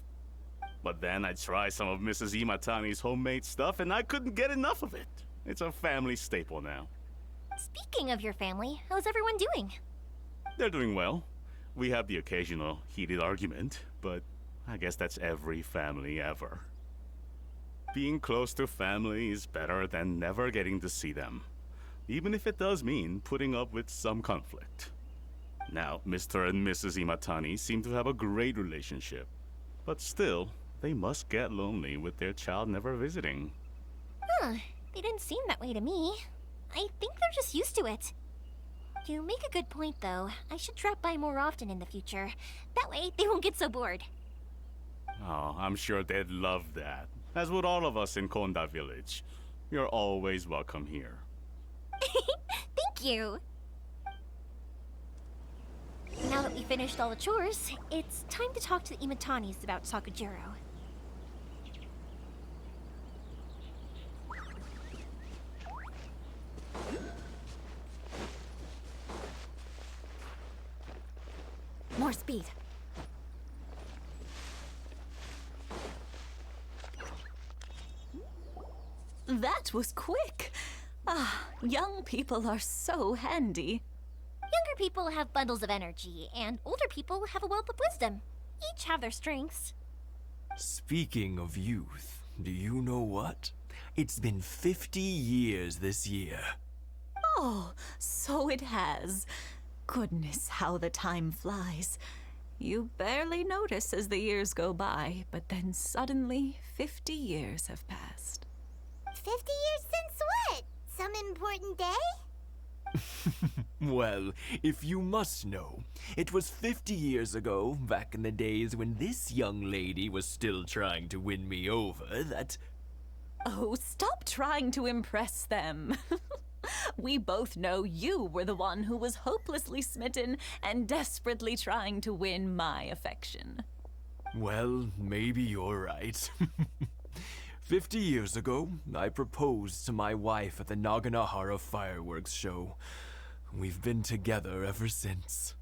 But then I tried some of Mrs. Imatani's homemade stuff and I couldn't get enough of it. It's a family staple now. Speaking of your family, how's everyone doing? They're doing well. We have the occasional heated argument, but I guess that's every family ever. Being close to family is better than never getting to see them, even if it does mean putting up with some conflict. Now, Mr. and Mrs. Imatani seem to have a great relationship, but still, they must get lonely with their child never visiting. Huh, they didn't seem that way to me. I think they're just used to it. You make a good point, though. I should drop by more often in the future. That way, they won't get so bored. Oh, I'm sure they'd love that, as would all of us in Konda Village. You're always welcome here. Thank you! Now that we finished all the chores, it's time to talk to the Imatanis about Sakujiro. More speed. That was quick. Ah, young people are so handy. Younger people have bundles of energy, and older people have a wealth of wisdom. Each have their strengths. Speaking of youth, do you know what? It's been 50 years this year. Oh, so it has. Goodness, how the time flies. You barely notice as the years go by, but then suddenly 50 years have passed. 50 years since what? Some important day? Well, if you must know, it was 50 years ago, back in the days when this young lady was still trying to win me over, that... Oh, stop trying to impress them. We both know you were the one who was hopelessly smitten and desperately trying to win my affection. Well, maybe you're right. 50 years ago, I proposed to my wife at the Naganahara fireworks show. We've been together ever since.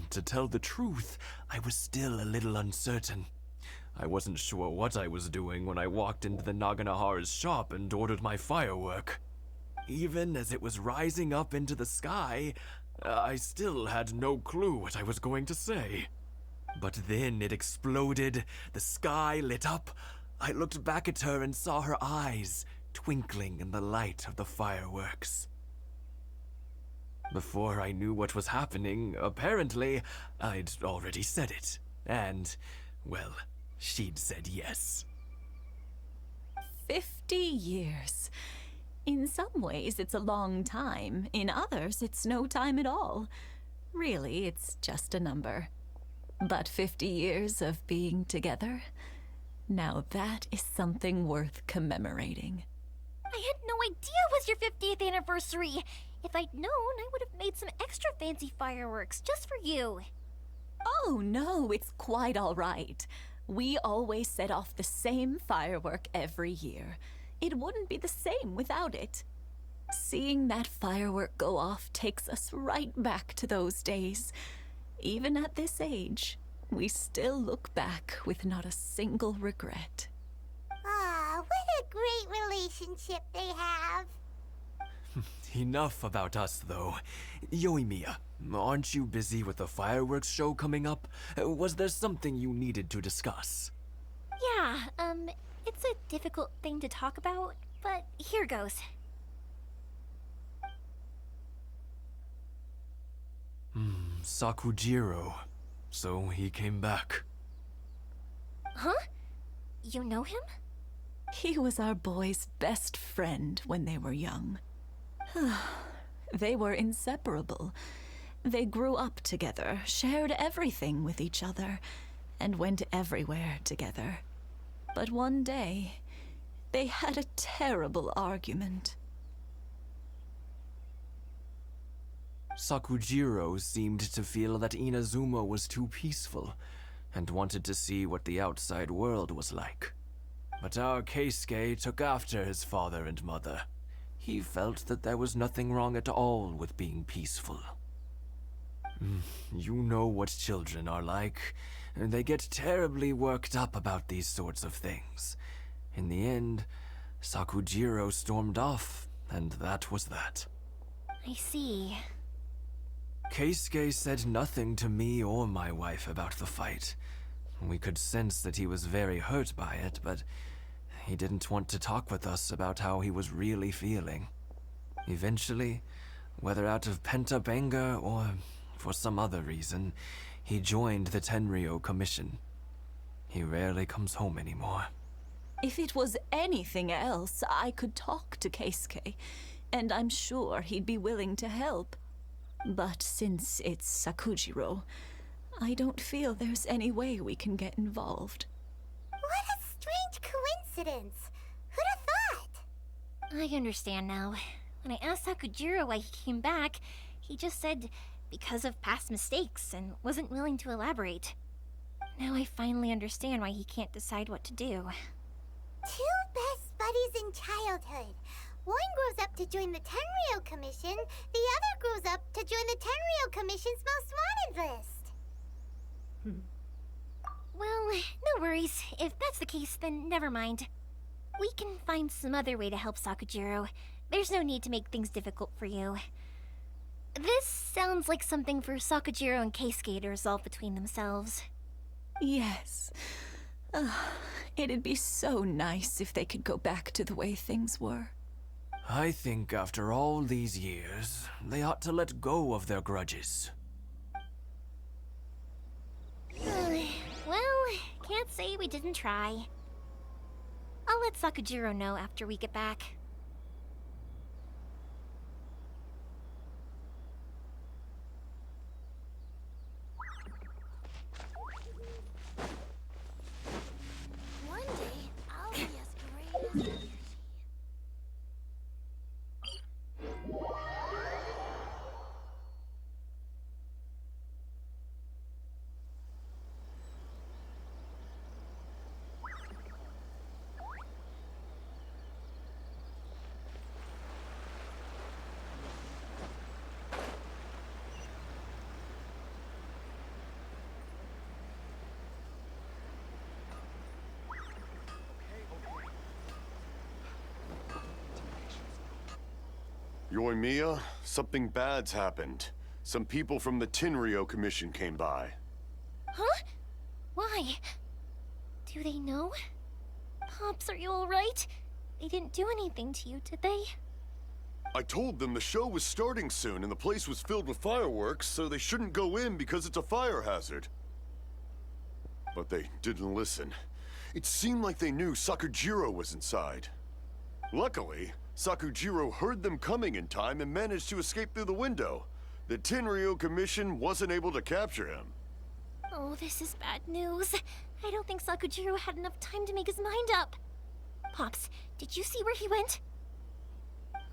To tell the truth, I was still a little uncertain. I wasn't sure what I was doing when I walked into the Naganahara's shop and ordered my firework. Even as it was rising up into the sky, I still had no clue what I was going to say. But then it exploded, the sky lit up. I looked back at her and saw her eyes twinkling in the light of the fireworks. Before I knew what was happening, apparently, I'd already said it. And, well, she'd said yes. 50 years. In some ways, it's a long time. In others, it's no time at all. Really, it's just a number. But 50 years of being together, now that is something worth commemorating. I had no idea it was your 50th anniversary. If I'd known, I would have made some extra fancy fireworks just for you. Oh, no, it's quite all right. We always set off the same firework every year. It wouldn't be the same without it. Seeing that firework go off takes us right back to those days. Even at this age, we still look back with not a single regret. Ah, what a great relationship they have. Enough about us, though. Yoimiya, aren't you busy with the fireworks show coming up? Was there something you needed to discuss? Yeah, it's a difficult thing to talk about, but here goes. Sakujiro. So he came back. Huh? You know him? He was our boy's best friend when they were young. They were inseparable. They grew up together, shared everything with each other, and went everywhere together. But one day, they had a terrible argument. Sakujiro seemed to feel that Inazuma was too peaceful and wanted to see what the outside world was like. But our Keisuke took after his father and mother. He felt that there was nothing wrong at all with being peaceful. You know what children are like. They get terribly worked up about these sorts of things. In the end, Sakujiro stormed off, and that was that. I see. Keisuke said nothing to me or my wife about the fight. We could sense that he was very hurt by it, but he didn't want to talk with us about how he was really feeling. Eventually, whether out of pent-up anger or for some other reason, he joined the Tenryou Commission. He rarely comes home anymore. If it was anything else, I could talk to Keisuke, and I'm sure he'd be willing to help. But since it's Sakujiro, I don't feel there's any way we can get involved. What a strange coincidence. Who'd have thought? I understand now. When I asked Sakujiro why he came back, he just said because of past mistakes and wasn't willing to elaborate. Now I finally understand why he can't decide what to do. Two best buddies in childhood. One grows up to join the Tenryou Commission, the other grows up to join the Tenryou Commission's most wanted list. Well, no worries. If that's the case, then never mind. We can find some other way to help Sakujiro. There's no need to make things difficult for you. This sounds like something for Sakujiro and Keisuke to resolve between themselves. Yes. It'd be so nice if they could go back to the way things were. I think after all these years, they ought to let go of their grudges. Well, can't say we didn't try. I'll let Sakujiro know after we get back. One day, I'll be as great as... Yoimiya, something bad's happened. Some people from the Tenryou Commission came by. Huh? Why? Do they know? Pops, are you alright? They didn't do anything to you, did they? I told them the show was starting soon and the place was filled with fireworks, so they shouldn't go in because it's a fire hazard. But they didn't listen. It seemed like they knew Sakujiro was inside. Luckily, Sakujiro heard them coming in time and managed to escape through the window. The Tenryou Commission wasn't able to capture him. Oh, this is bad news. I don't think Sakujiro had enough time to make his mind up. Pops, did you see where he went?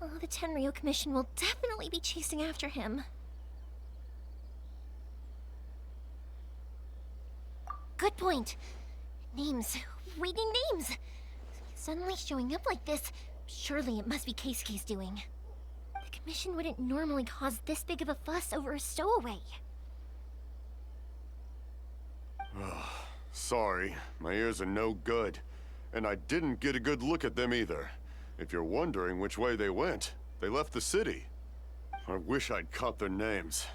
Oh, the Tenryou Commission will definitely be chasing after him. Good point. Names. Reading names. Suddenly showing up like this. Surely it must be Keisuke's doing. The Commission wouldn't normally cause this big of a fuss over a stowaway. Sorry, my ears are no good. And I didn't get a good look at them either. If you're wondering which way they went, they left the city. I wish I'd caught their names.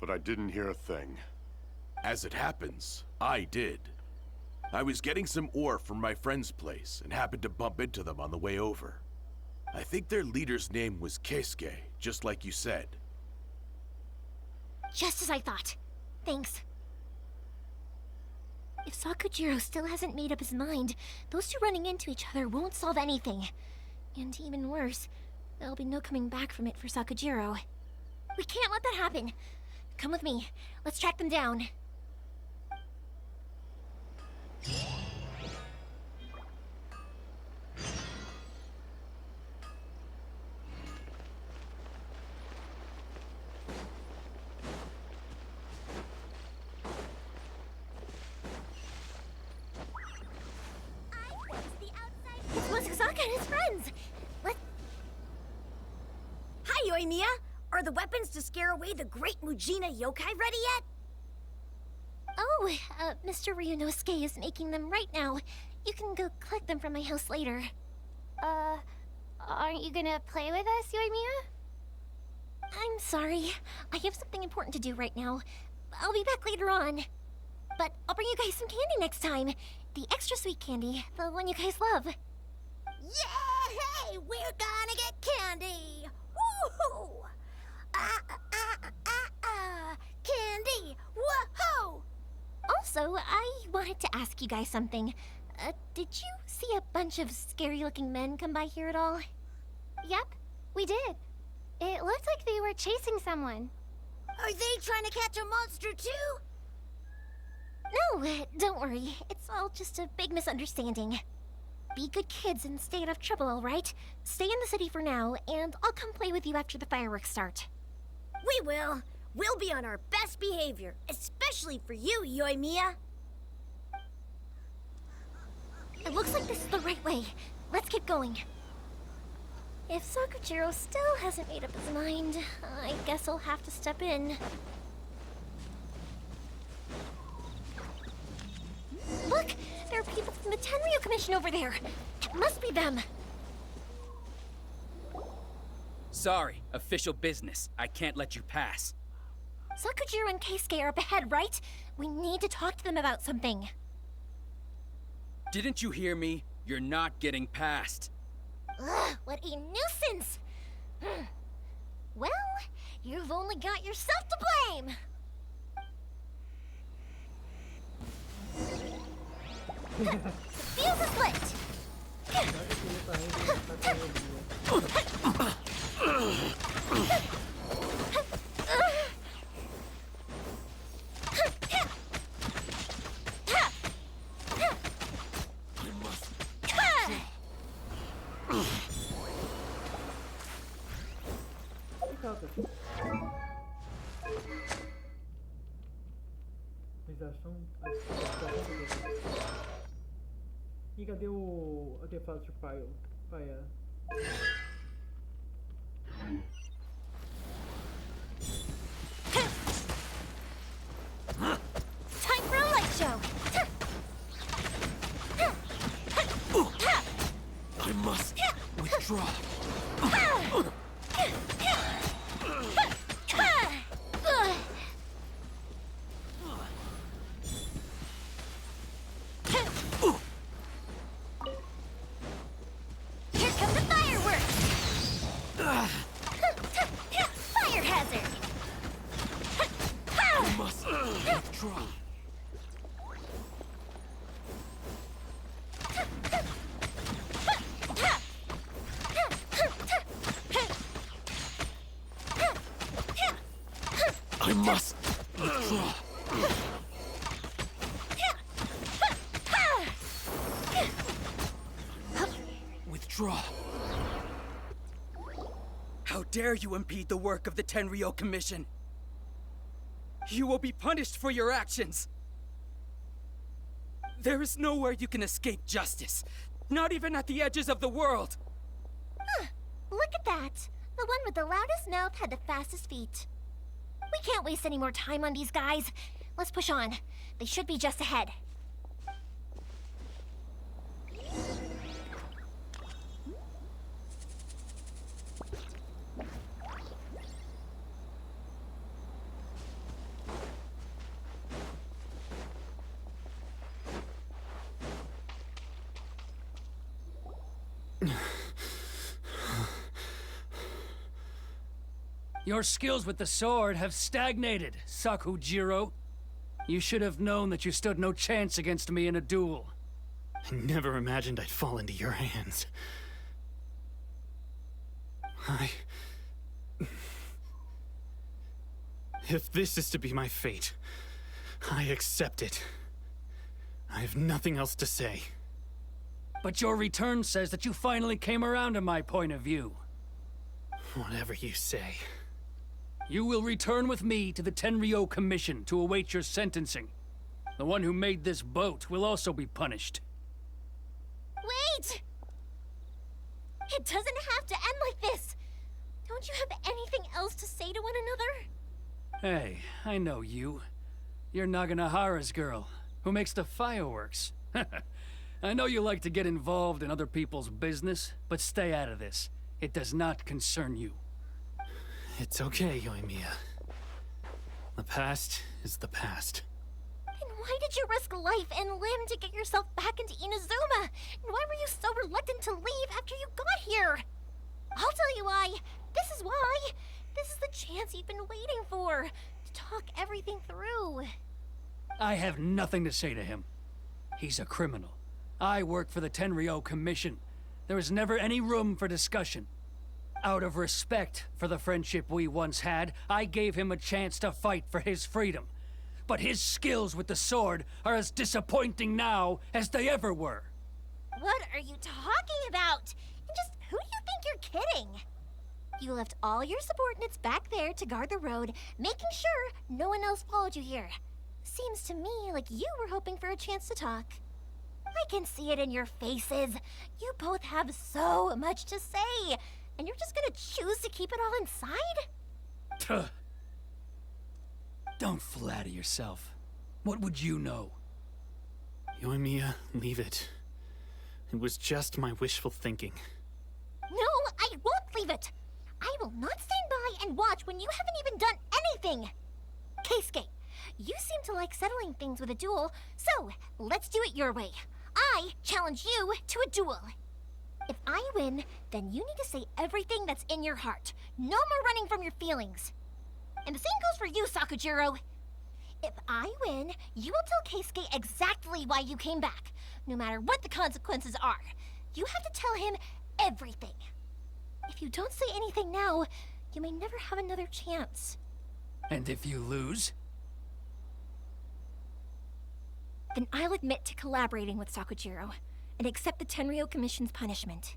But I didn't hear a thing. As it happens, I did. I was getting some ore from my friend's place and happened to bump into them on the way over. I think their leader's name was Keisuke, just like you said. Just as I thought. Thanks. If Sakujiro still hasn't made up his mind, those two running into each other won't solve anything. And even worse, there'll be no coming back from it for Sakujiro. We can't let that happen. Come with me. Let's track them down. Musasaka and his friends. Hi, Yoimiya. Are the weapons to scare away the great Mujina yokai ready yet? Oh, Mr. Ryunosuke is making them right now. You can go collect them from my house later. Aren't you gonna play with us, Yoimiya? I'm sorry. I have something important to do right now. I'll be back later on. But I'll bring you guys some candy next time. The extra sweet candy, the one you guys love. Yay! We're gonna get candy! Woohoo! Candy! Woohoo! Also, I wanted to ask you guys something. Did you see a bunch of scary-looking men come by here at all? Yep, we did. It looked like they were chasing someone. Are they trying to catch a monster too? No, don't worry. It's all just a big misunderstanding. Be good kids and stay out of trouble, all right? Stay in the city for now, and I'll come play with you after the fireworks start. We will. We'll be on our best behavior, especially for you, Yoimiya. It looks like this is the right way. Let's keep going. If Sakujiro still hasn't made up his mind, I guess I'll have to step in. Look! There are people from the Tenryu Commission over there! It must be them! Sorry, official business. I can't let you pass. Sakujiro and Keisuke are up ahead, right? We need to talk to them about something. Didn't you hear me? You're not getting past. Ugh, what a nuisance! Well, you've only got yourself to blame! The fuse is lit! E cadê o artefato de paia? Time for a light show! I must withdraw. Here come the fireworks! Fire hazard! I must withdraw. I must withdraw. Withdraw. How dare you impede the work of the Tenryo Commission? You will be punished for your actions. There is nowhere you can escape justice. Not even at the edges of the world. Look at that. The one with the loudest mouth had the fastest feet. We can't waste any more time on these guys. Let's push on. They should be just ahead. Your skills with the sword have stagnated, Sakujiro. You should have known that you stood no chance against me in a duel. I never imagined I'd fall into your hands. If this is to be my fate, I accept it. I have nothing else to say. But your return says that you finally came around to my point of view. Whatever you say. You will return with me to the Tenryo Commission to await your sentencing. The one who made this boat will also be punished. Wait! It doesn't have to end like this! Don't you have anything else to say to one another? Hey, I know you. You're Naganohara's girl, who makes the fireworks. I know you like to get involved in other people's business, but stay out of this. It does not concern you. It's okay, Yoimiya. The past is the past. Then why did you risk life and limb to get yourself back into Inazuma? And why were you so reluctant to leave after you got here? I'll tell you why. This is why. This is the chance you've been waiting for, to talk everything through. I have nothing to say to him. He's a criminal. I work for the Tenryou Commission. There is never any room for discussion. Out of respect for the friendship we once had, I gave him a chance to fight for his freedom. But his skills with the sword are as disappointing now as they ever were. What are you talking about? And just who do you think you're kidding? You left all your subordinates back there to guard the road, making sure no one else followed you here. Seems to me like you were hoping for a chance to talk. I can see it in your faces. You both have so much to say, and you're just gonna choose to keep it all inside? Tuh. Don't flatter yourself. What would you know? Yoimiya, leave it. It was just my wishful thinking. No, I won't leave it. I will not stand by and watch when you haven't even done anything. Keisuke, you seem to like settling things with a duel, so let's do it your way. I challenge you to a duel. If I win, then you need to say everything that's in your heart. No more running from your feelings. And the same goes for you, Sakujiro. If I win, you will tell Keisuke exactly why you came back, no matter what the consequences are. You have to tell him everything. If you don't say anything now, you may never have another chance. And if you lose? Then I'll admit to collaborating with Sakujiro and accept the Tenryou Commission's punishment.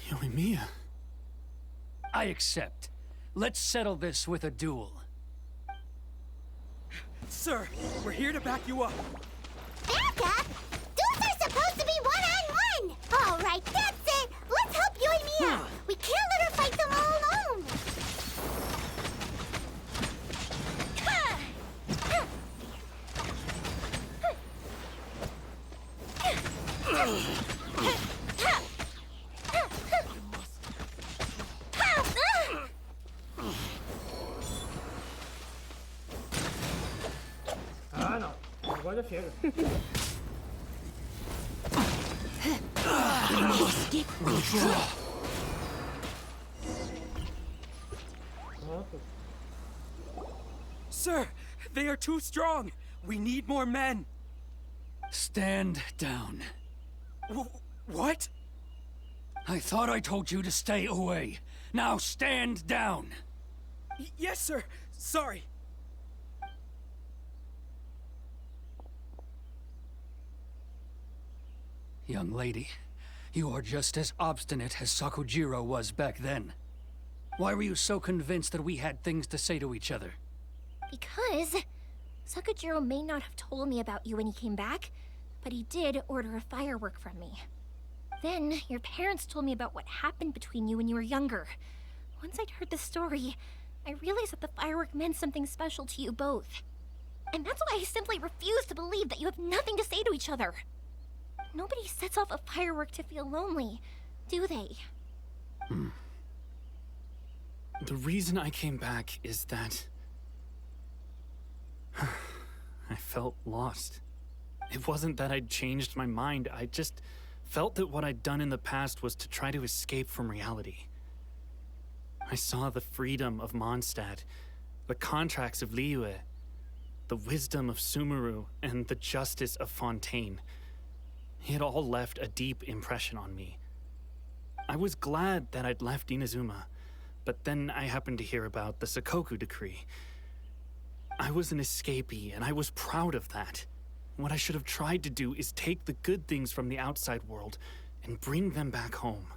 Yoimiya. I accept. Let's settle this with a duel. Sir, we're here to back you up. Back up? Duels are supposed to be one-on-one! All right, that's it! Let's help Yoimiya! We can't let her fight them all alone! Ah, não. Agora chega. Sir, they are too strong. We need more men. Stand down. What? I thought I told you to stay away. Now stand down. Yes, sir. Sorry. Young lady, you are just as obstinate as Sakujiro was back then. Why were you so convinced that we had things to say to each other? Because Sakujiro may not have told me about you when he came back, but he did order a firework from me. Then your parents told me about what happened between you when you were younger. Once I'd heard the story, I realized that the firework meant something special to you both. And that's why I simply refuse to believe that you have nothing to say to each other. Nobody sets off a firework to feel lonely, do they? The reason I came back is that I felt lost. It wasn't that I'd changed my mind, I just felt that what I'd done in the past was to try to escape from reality. I saw the freedom of Mondstadt, the contracts of Liyue, the wisdom of Sumeru, and the justice of Fontaine. It all left a deep impression on me. I was glad that I'd left Inazuma, but then I happened to hear about the Sakoku decree. I was an escapee, and I was proud of that. What I should have tried to do is take the good things from the outside world and bring them back home.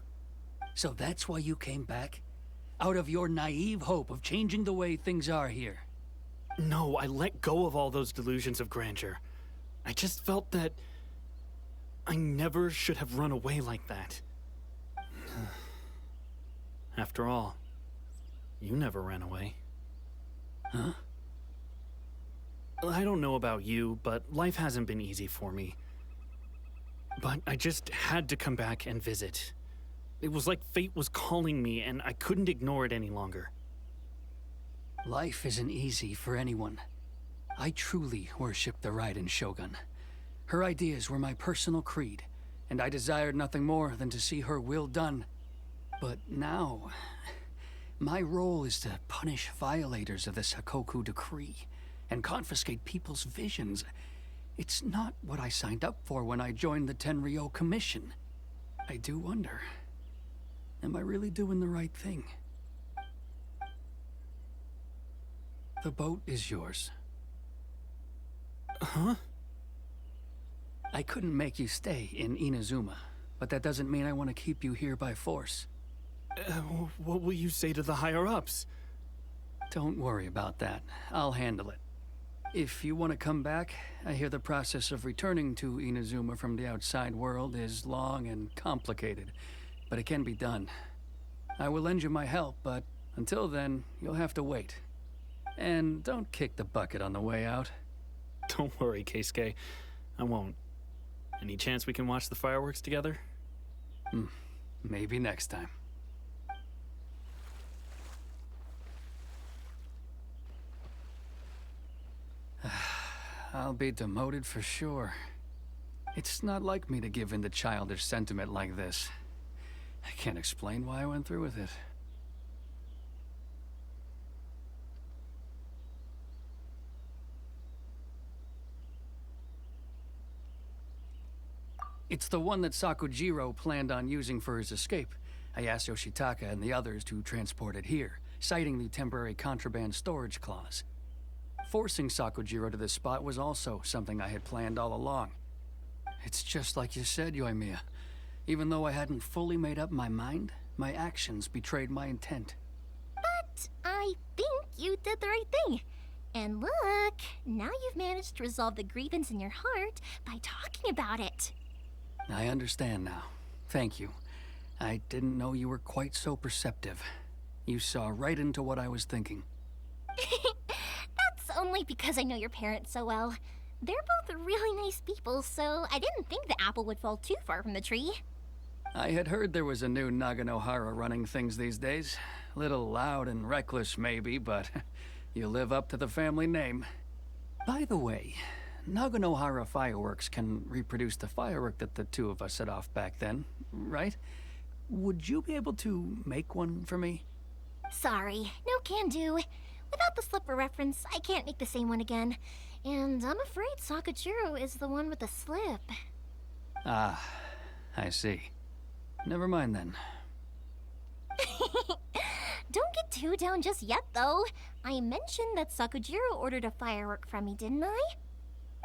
So that's why you came back? Out of your naive hope of changing the way things are here? No, I let go of all those delusions of grandeur. I just felt that I never should have run away like that. After all, you never ran away. Huh? I don't know about you, but life hasn't been easy for me. But I just had to come back and visit. It was like fate was calling me, and I couldn't ignore it any longer. Life isn't easy for anyone. I truly worship the Raiden Shogun. Her ideas were my personal creed, and I desired nothing more than to see her will done. But now, my role is to punish violators of the Sakoku decree and confiscate people's visions. It's not what I signed up for when I joined the Tenryou Commission. I do wonder, am I really doing the right thing? The boat is yours. Huh? I couldn't make you stay in Inazuma, but that doesn't mean I want to keep you here by force. What will you say to the higher-ups? Don't worry about that. I'll handle it. If you want to come back, I hear the process of returning to Inazuma from the outside world is long and complicated, but it can be done. I will lend you my help, but until then, you'll have to wait. And don't kick the bucket on the way out. Don't worry, Keisuke. I won't. Any chance we can watch the fireworks together? Maybe next time. I'll be demoted for sure. It's not like me to give in to childish sentiment like this. I can't explain why I went through with it. It's the one that Sakujiro planned on using for his escape. I asked Yoshitaka and the others to transport it here, citing the temporary contraband storage clause. Forcing Sakujiro to this spot was also something I had planned all along. It's just like you said, Yoimiya. Even though I hadn't fully made up my mind, my actions betrayed my intent. But I think you did the right thing. And look, now you've managed to resolve the grievance in your heart by talking about it. I understand now. Thank you. I didn't know you were quite so perceptive. You saw right into what I was thinking. That's only because I know your parents so well. They're both really nice people, so I didn't think the apple would fall too far from the tree. I had heard there was a new Naganohara running things these days. Little loud and reckless, maybe, but you live up to the family name. By the way, Naganohara fireworks can reproduce the firework that the two of us set off back then, right? Would you be able to make one for me? Sorry, no can do. Without the slipper reference, I can't make the same one again. And I'm afraid Sakujiro is the one with the slip. Ah, I see. Never mind then. Don't get too down just yet, though. I mentioned that Sakujiro ordered a firework from me, didn't I?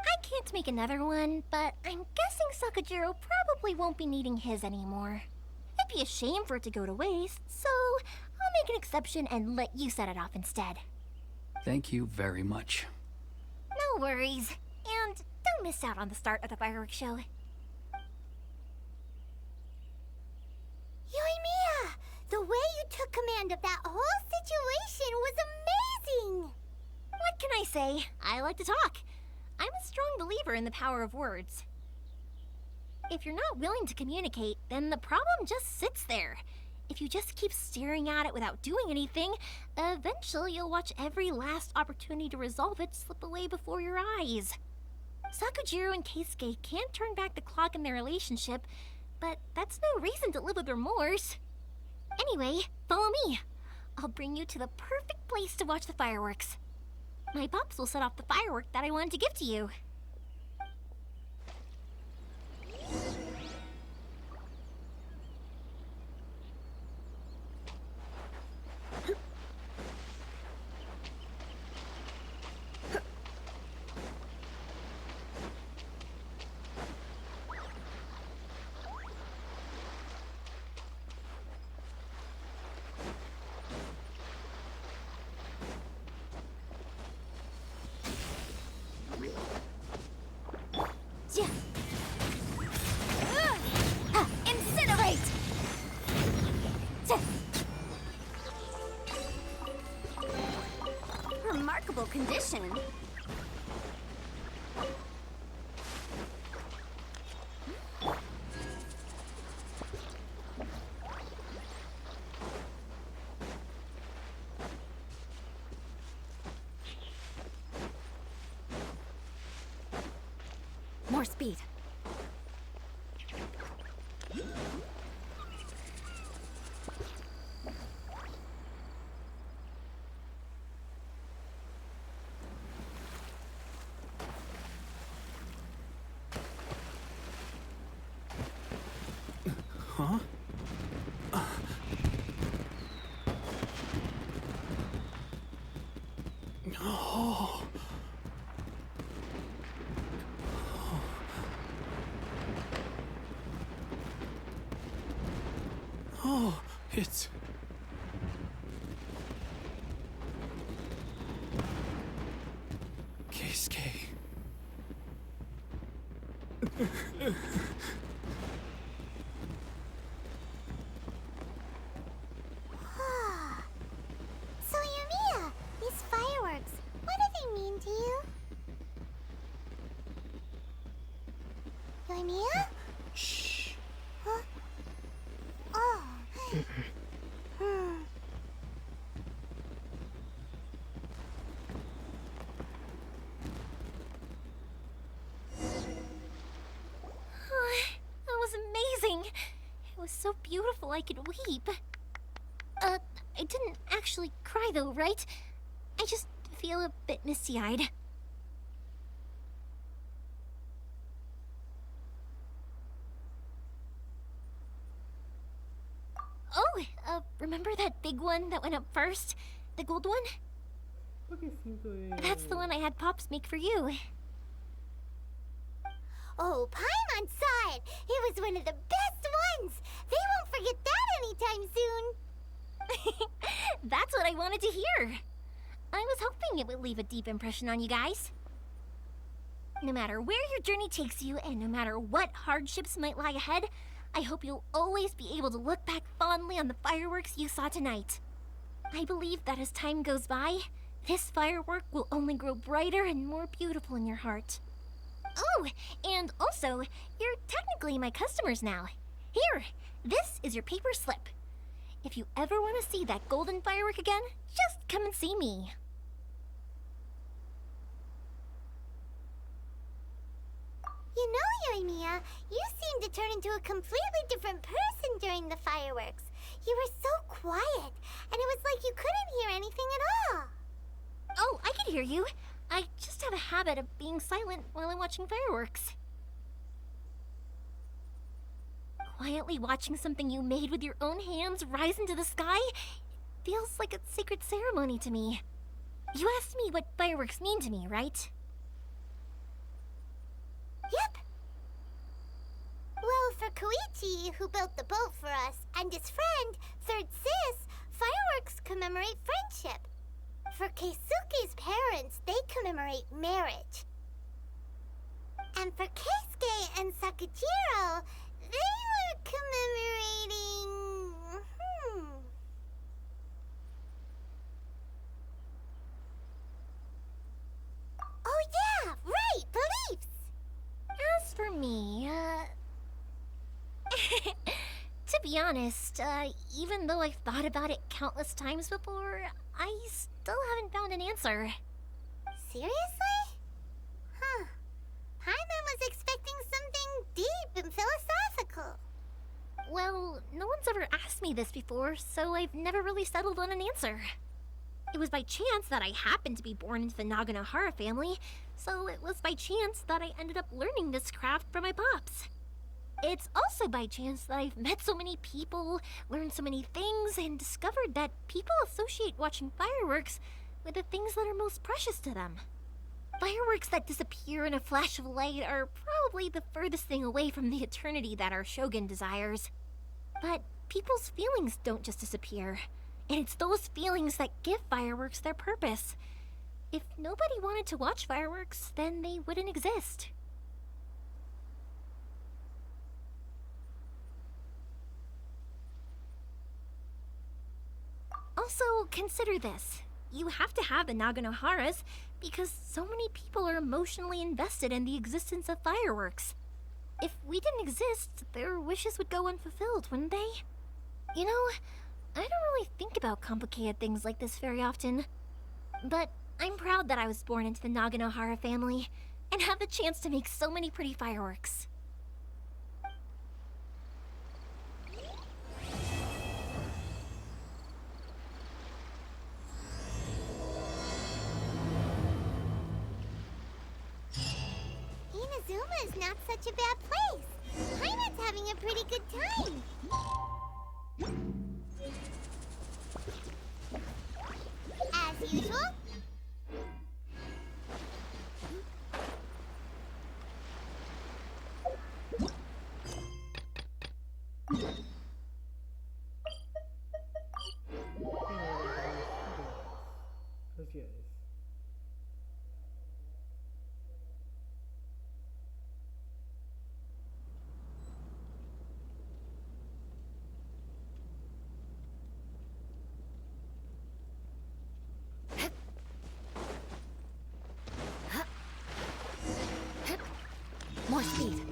I can't make another one, but I'm guessing Sakujiro probably won't be needing his anymore. It'd be a shame for it to go to waste, so I'll make an exception and let you set it off instead. Thank you very much. No worries. And don't miss out on the start of the fireworks show. Yoimiya! The way you took command of that whole situation was amazing! What can I say? I like to talk. I'm a strong believer in the power of words. If you're not willing to communicate, then the problem just sits there. If you just keep staring at it without doing anything, eventually you'll watch every last opportunity to resolve it slip away before your eyes. Sakujiro and Keisuke can't turn back the clock in their relationship, but that's no reason to live with remorse. Anyway, follow me. I'll bring you to the perfect place to watch the fireworks. My pops will set off the firework that I wanted to give to you. condition. More speed. Huh? Oh. Oh, it's... Keisuke. So, Yumiya, these fireworks, what do they mean to you? Yumiya? Shh. Huh? Oh. That was amazing. It was so beautiful I could weep. I didn't actually cry though, right? I just feel a bit misty-eyed. Oh, remember that big one that went up first? The gold one? That's the one I had Pops make for you. Oh, Paimon saw it! It was one of the best ones! They won't forget that anytime soon! That's what I wanted to hear. I was hoping it would leave a deep impression on you guys. No matter where your journey takes you, and no matter what hardships might lie ahead, I hope you'll always be able to look back fondly on the fireworks you saw tonight. I believe that as time goes by, this firework will only grow brighter and more beautiful in your heart. Oh, and also, you're technically my customers now. Here, this is your paper slip. If you ever want to see that golden firework again, just come and see me. You know, Yumiya, you seemed to turn into a completely different person during the fireworks. You were so quiet, and it was like you couldn't hear anything at all. Oh, I can hear you. I just have a habit of being silent while I'm watching fireworks. Quietly watching something you made with your own hands rise into the sky feels like a sacred ceremony to me. You asked me what fireworks mean to me, right? Yep. Well, for Koichi, who built the boat for us, and his friend, Third Sis, fireworks commemorate friendship. For Keisuke's parents, they commemorate marriage. And for Keisuke and Sakujiro, they were commemorating... Oh yeah, right, beliefs! As for me, to be honest, even though I've thought about it countless times before, I still haven't found an answer. Seriously? Huh. Paimon was expecting something deep and philosophical. Well, no one's ever asked me this before, so I've never really settled on an answer. It was by chance that I happened to be born into the Naganohara family, so it was by chance that I ended up learning this craft from my pops. It's also by chance that I've met so many people, learned so many things, and discovered that people associate watching fireworks with the things that are most precious to them. Fireworks that disappear in a flash of light are probably the furthest thing away from the eternity that our shogun desires. But people's feelings don't just disappear, and it's those feelings that give fireworks their purpose. If nobody wanted to watch fireworks, then they wouldn't exist. Also, consider this. you have to have the Naganoharas because so many people are emotionally invested in the existence of fireworks. If we didn't exist, their wishes would go unfulfilled, wouldn't they? You know, I don't really think about complicated things like this very often. But I'm proud that I was born into the Naganohara family and have the chance to make so many pretty fireworks. Inazuma is not such a bad place. Paimon's having a pretty good time. As usual. More speed.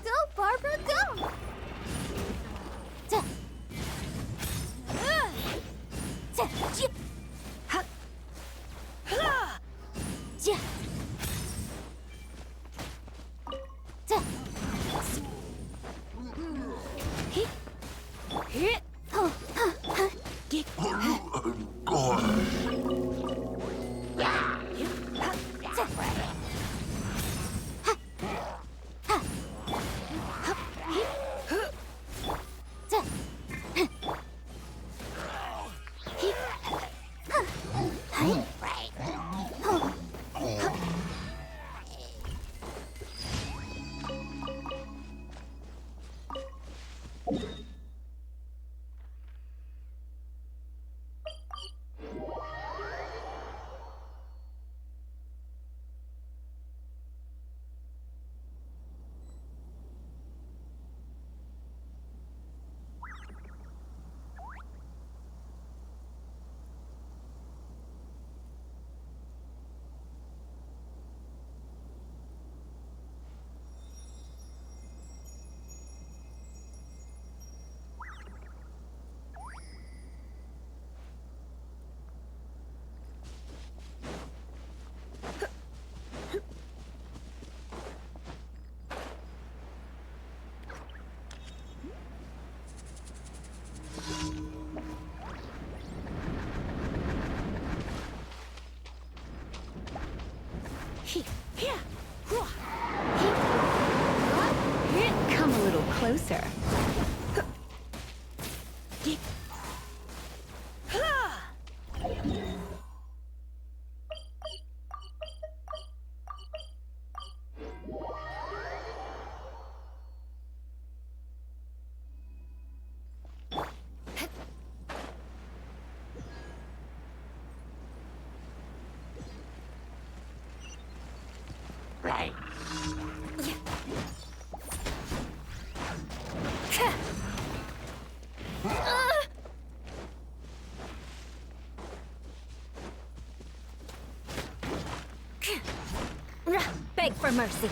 Go, Barbara, go! Come a little closer. Right. Beg for mercy.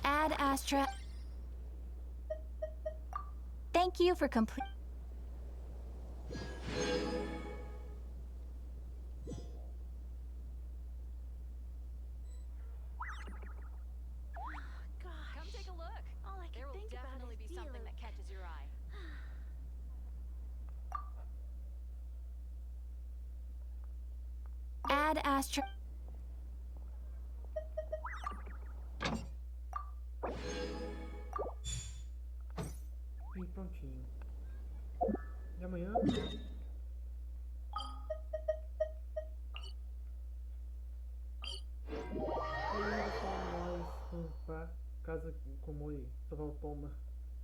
Ad Astra. Thank you for complete. Come take a look. All I can There will think about definitely is be something Dilo. that catches your eye. Ad Astra. E prontinho. E amanhã? Aí só nós vamos pra casa como ele. Só vai o Toma.